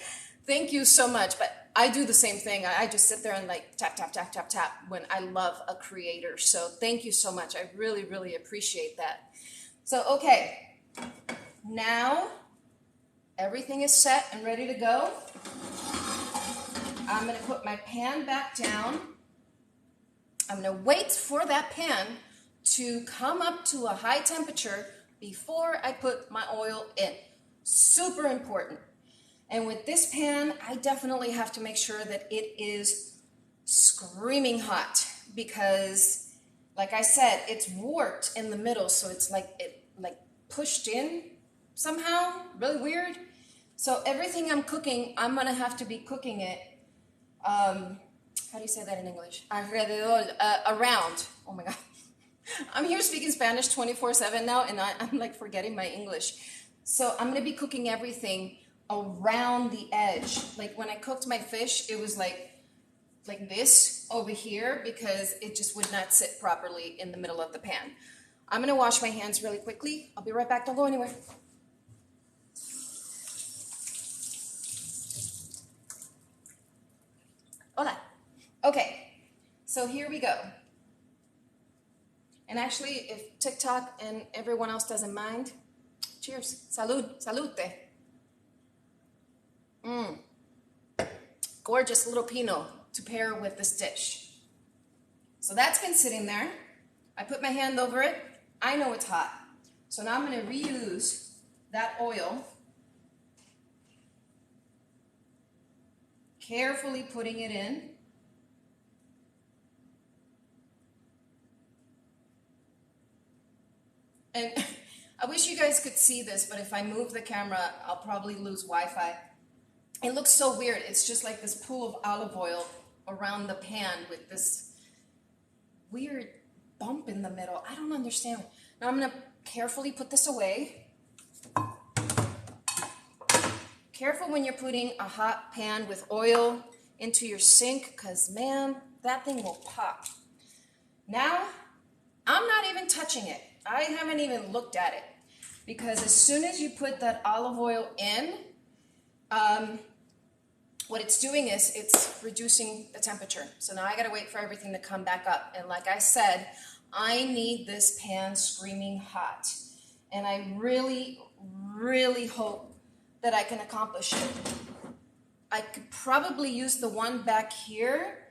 Thank you so much. But I do the same thing. I just sit there and like tap, tap, tap, tap, tap when I love a creator. So thank you so much. I really, really appreciate that. So, okay. Now everything is set and ready to go. I'm going to put my pan back down. I'm going to wait for that pan to come up to a high temperature before I put my oil in. Super important. And with this pan, I definitely have to make sure that it is screaming hot because, like I said, it's warped in the middle, so it's like it pushed in somehow, really weird. So everything I'm cooking, I'm gonna have to be cooking it. How do you say that in English? Alrededor, around. Oh my God. I'm here speaking Spanish 24/7 now, and I'm like forgetting my English. So I'm gonna be cooking everything around the edge. Like when I cooked my fish, it was like this over here because it just would not sit properly in the middle of the pan. I'm gonna wash my hands really quickly. I'll be right back. Don't go anywhere. Hola. Okay, so here we go. And actually, if TikTok and everyone else doesn't mind, cheers. Salud. Salute. Gorgeous little Pinot to pair with this dish. So that's been sitting there. I put my hand over it. I know it's hot. So now I'm going to reuse that oil. Carefully putting it in. And I wish you guys could see this, but if I move the camera, I'll probably lose Wi-Fi. It looks so weird. It's just like this pool of olive oil around the pan with this weird bump in the middle. I don't understand. Now I'm going to carefully put this away. Careful when you're putting a hot pan with oil into your sink because, man, that thing will pop. Now, I'm not even touching it. I haven't even looked at it because as soon as you put that olive oil in, what it's doing is it's reducing the temperature. So now I got to wait for everything to come back up. And like I said, I need this pan screaming hot. And I really, really hope that I can accomplish it. I could probably use the one back here,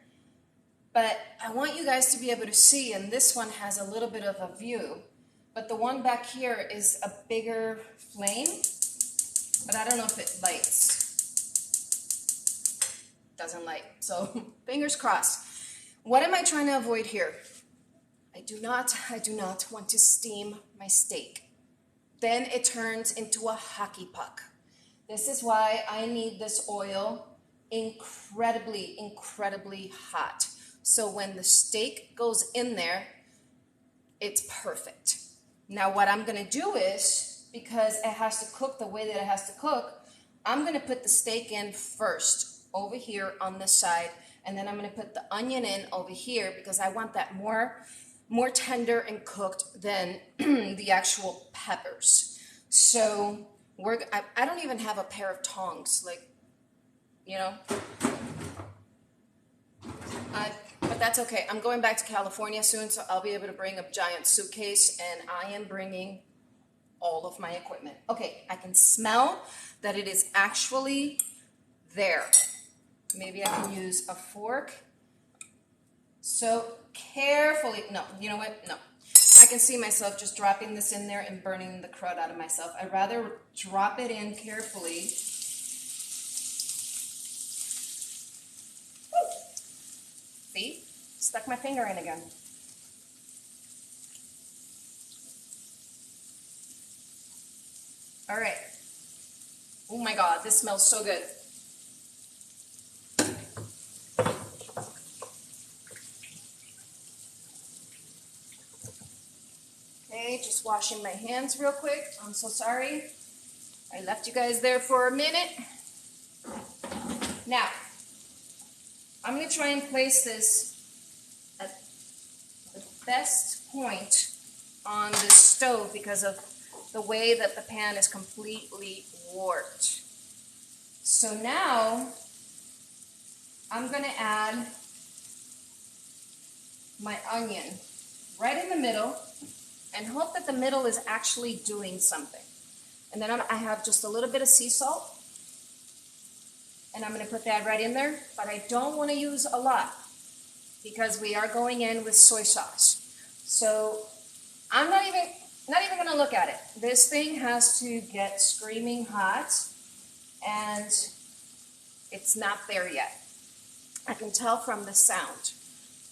But I want you guys to be able to see, and this one has a little bit of a view, but the one back here is a bigger flame, but I don't know if it lights. Doesn't light, so fingers crossed. What am I trying to avoid here? I do not want to steam my steak. Then it turns into a hockey puck. This is why I need this oil incredibly, incredibly hot. So when the steak goes in there, it's perfect. Now what I'm gonna do is, because it has to cook the way that it has to cook, I'm gonna put the steak in first over here on this side, and then I'm gonna put the onion in over here because I want that more tender and cooked than the actual peppers. So I don't even have a pair of tongs, like, you know. But that's okay. I'm going back to California soon, so I'll be able to bring a giant suitcase, and I am bringing all of my equipment. Okay, I can smell that it is actually there. Maybe I can use a fork. So carefully, no, you know what? No. I can see myself just dropping this in there and burning the crud out of myself. I'd rather drop it in carefully. See? Stuck my finger in again. All right. Oh my God, this smells so good. Okay, just washing my hands real quick. I'm so sorry. I left you guys there for a minute. Now, I'm going to try and place this at the best point on this stove because of the way that the pan is completely warped. So now, I'm going to add my onion right in the middle and hope that the middle is actually doing something. And then I have just a little bit of sea salt. And I'm going to put that right in there, but I don't want to use a lot because we are going in with soy sauce. So I'm not even going to look at it. This thing has to get screaming hot, and it's not there yet. I can tell from the sound.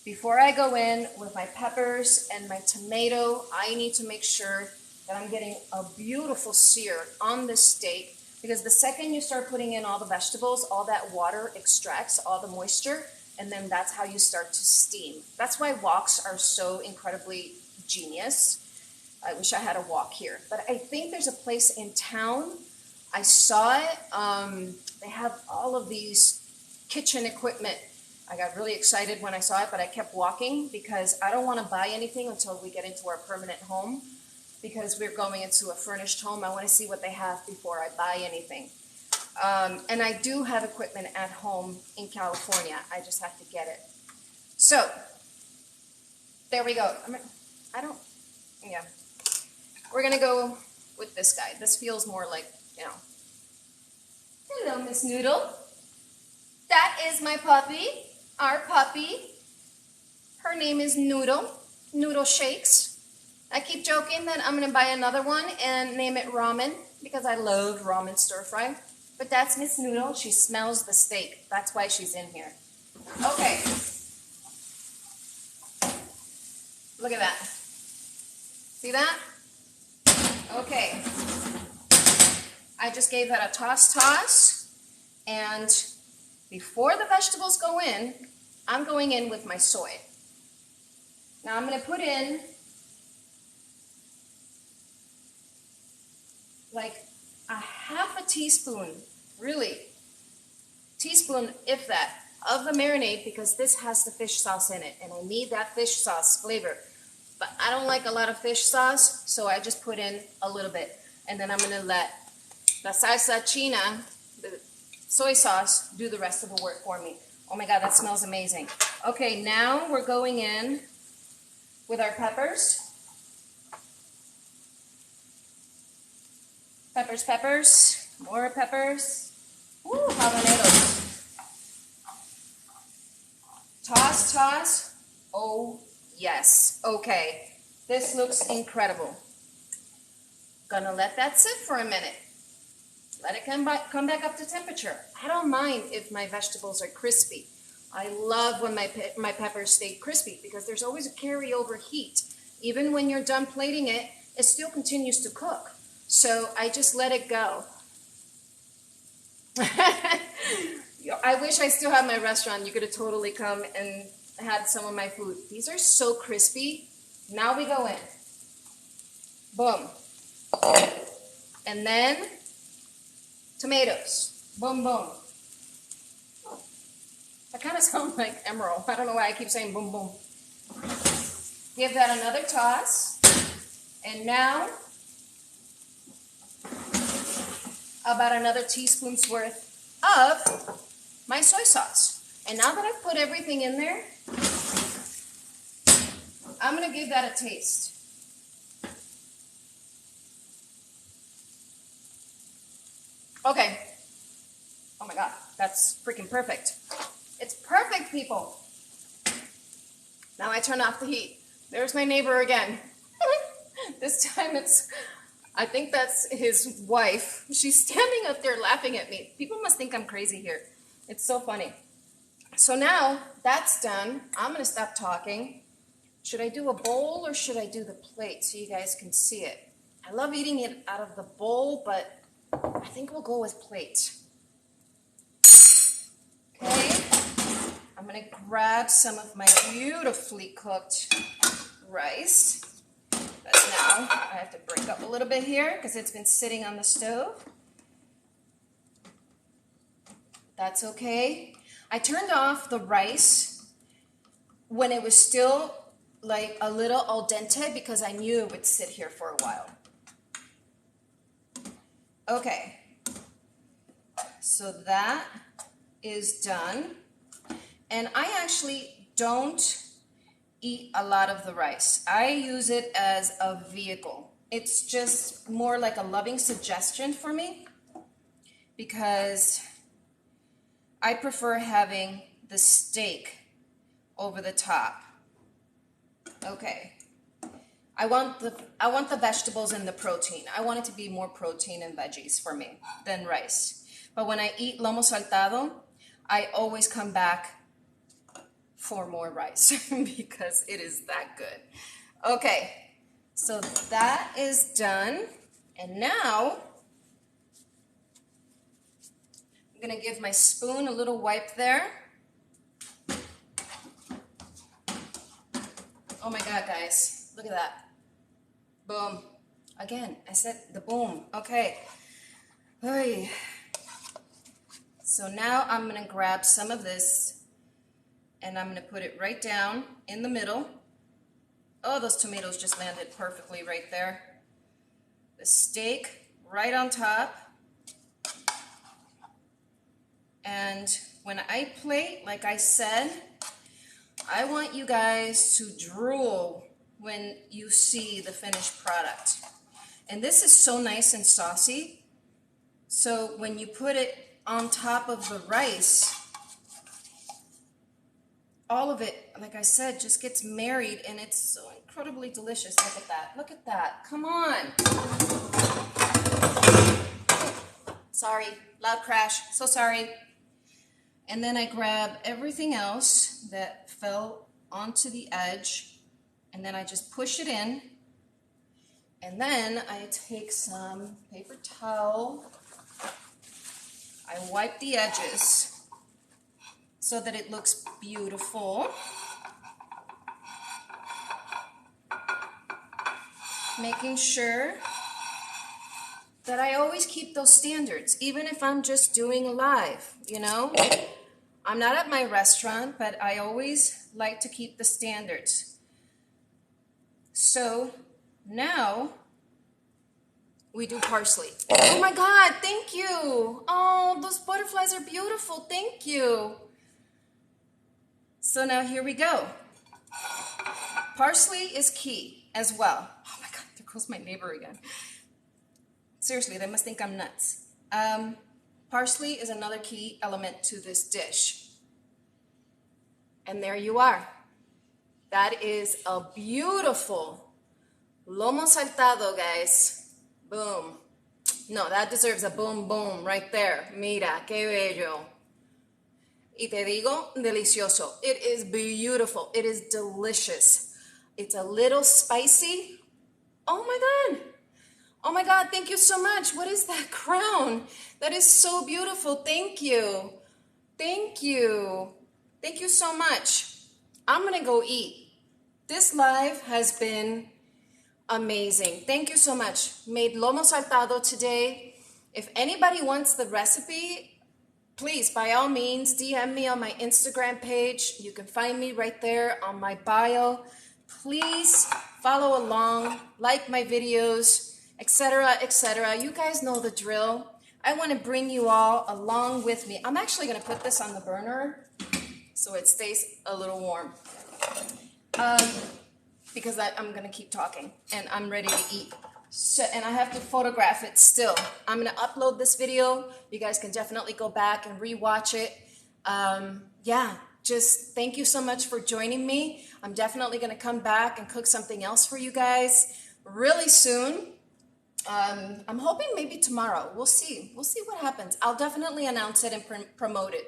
Before I go in with my peppers and my tomato, I need to make sure that I'm getting a beautiful sear on this steak. Because the second you start putting in all the vegetables, all that water extracts all the moisture, and then that's how you start to steam. That's why woks are so incredibly genius. I wish I had a wok here. But I think there's a place in town. I saw it. They have all of these kitchen equipment. I got really excited when I saw it, but I kept walking because I don't want to buy anything until we get into our permanent home. Because we're going into a furnished home, I want to see what they have before I buy anything. And I do have equipment at home in California. I just have to get it. So, there we go. We're going to go with this guy. This feels more like, you know. Hello, Miss Noodle. That is my puppy, our puppy. Her name is Noodle. Noodle Shakes. I keep joking that I'm going to buy another one and name it Ramen because I love ramen stir fry. But that's Miss Noodle. She smells the steak. That's why she's in here. Okay. Look at that. See that? Okay. I just gave that a toss. And before the vegetables go in, I'm going in with my soy. Now I'm going to put in like a half a teaspoon, really, teaspoon if that, of the marinade because this has the fish sauce in it and I need that fish sauce flavor. But I don't like a lot of fish sauce, so I just put in a little bit. And then I'm going to let the salsa china, the soy sauce, do the rest of the work for me. Oh my God, that smells amazing. Okay, now we're going in with our peppers. Peppers, more peppers. Ooh, habaneros. Toss last toss. Oh, yes. Okay, this looks incredible. Gonna let that sit for a minute. Let it come back up to temperature. I don't mind if my vegetables are crispy. I love when my peppers stay crispy because there's always a carryover heat. Even when you're done plating it, it still continues to cook. So I just let it go. I wish I still had my restaurant. You could have totally come and had some of my food. These are so crispy. Now we go in. Boom. And then tomatoes. Boom, boom. That kind of sounds like emerald. I don't know why I keep saying boom, boom. Give that another toss. And now, about another teaspoon's worth of my soy sauce. And now that I've put everything in there, I'm gonna give that a taste. Okay. Oh my God, that's freaking perfect. It's perfect, people. Now I turn off the heat. There's my neighbor again. This time I think that's his wife. She's standing up there laughing at me. People must think I'm crazy here. It's so funny. So now that's done. I'm gonna stop talking. Should I do a bowl or should I do the plate so you guys can see it? I love eating it out of the bowl, but I think we'll go with plate. Okay, I'm gonna grab some of my beautifully cooked rice. But now I have to break up a little bit here because it's been sitting on the stove. That's okay. I turned off the rice when it was still like a little al dente because I knew it would sit here for a while. Okay, so that is done. And I actually don't eat a lot of the rice. I use it as a vehicle. It's just more like a loving suggestion for me because I prefer having the steak over the top. Okay. I want the vegetables and the protein. I want it to be more protein and veggies for me than rice. But when I eat Lomo Saltado, I always come back for more rice because it is that good. Okay, so that is done. And now I'm gonna give my spoon a little wipe there. Oh my God, guys, look at that. Boom. Again, I said the boom. Okay. Oy. So now I'm going to grab some of this and I'm going to put it right down in the middle. Oh, those tomatoes just landed perfectly right there. The steak right on top. And when I plate, like I said, I want you guys to drool when you see the finished product. And this is so nice and saucy. So when you put it on top of the rice, all of it, like I said, just gets married and it's so incredibly delicious. Look at that. Look at that. Come on. Sorry. Loud crash. So sorry. And then I grab everything else that fell onto the edge. And then I just push it in. And then I take some paper towel. I wipe the edges so that it looks beautiful. Making sure that I always keep those standards, even if I'm just doing a live, you know? I'm not at my restaurant, but I always like to keep the standards. So now we do parsley. Oh my God, thank you. Oh, those butterflies are beautiful. Thank you. So now here we go. Parsley is key as well. Oh my God, there goes my neighbor again. Seriously, they must think I'm nuts. Parsley is another key element to this dish. And there you are. That is a beautiful Lomo Saltado, guys. Boom. No, that deserves a boom, boom right there. Mira, qué bello. Y te digo, delicioso. It is beautiful. It is delicious. It's a little spicy. Oh my God. Oh my God, thank you so much. What is that crown? That is so beautiful. Thank you. Thank you. Thank you so much. I'm going to go eat. This live has been amazing. Thank you so much. Made Lomo Saltado today. If anybody wants the recipe, please, by all means, DM me on my Instagram page. You can find me right there on my bio. Please follow along, like my videos, etc., etc. You guys know the drill. I want to bring you all along with me. I'm actually going to put this on the burner so it stays a little warm. Because I'm going to keep talking and I'm ready to eat. So, and I have to photograph it still. I'm going to upload this video. You guys can definitely go back and rewatch it. Yeah, just thank you so much for joining me. I'm definitely going to come back and cook something else for you guys really soon. I'm hoping maybe tomorrow. We'll see. We'll see what happens. I'll definitely announce it and promote it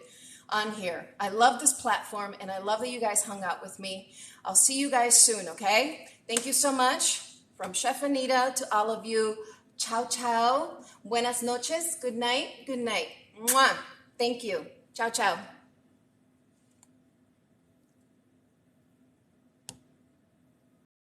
on here. I love this platform and I love that you guys hung out with me. I'll see you guys soon, okay? Thank you so much. From Chef Anita to all of you. Ciao, ciao. Buenas noches. Good night. Good night. Mwah. Thank you. Ciao, ciao.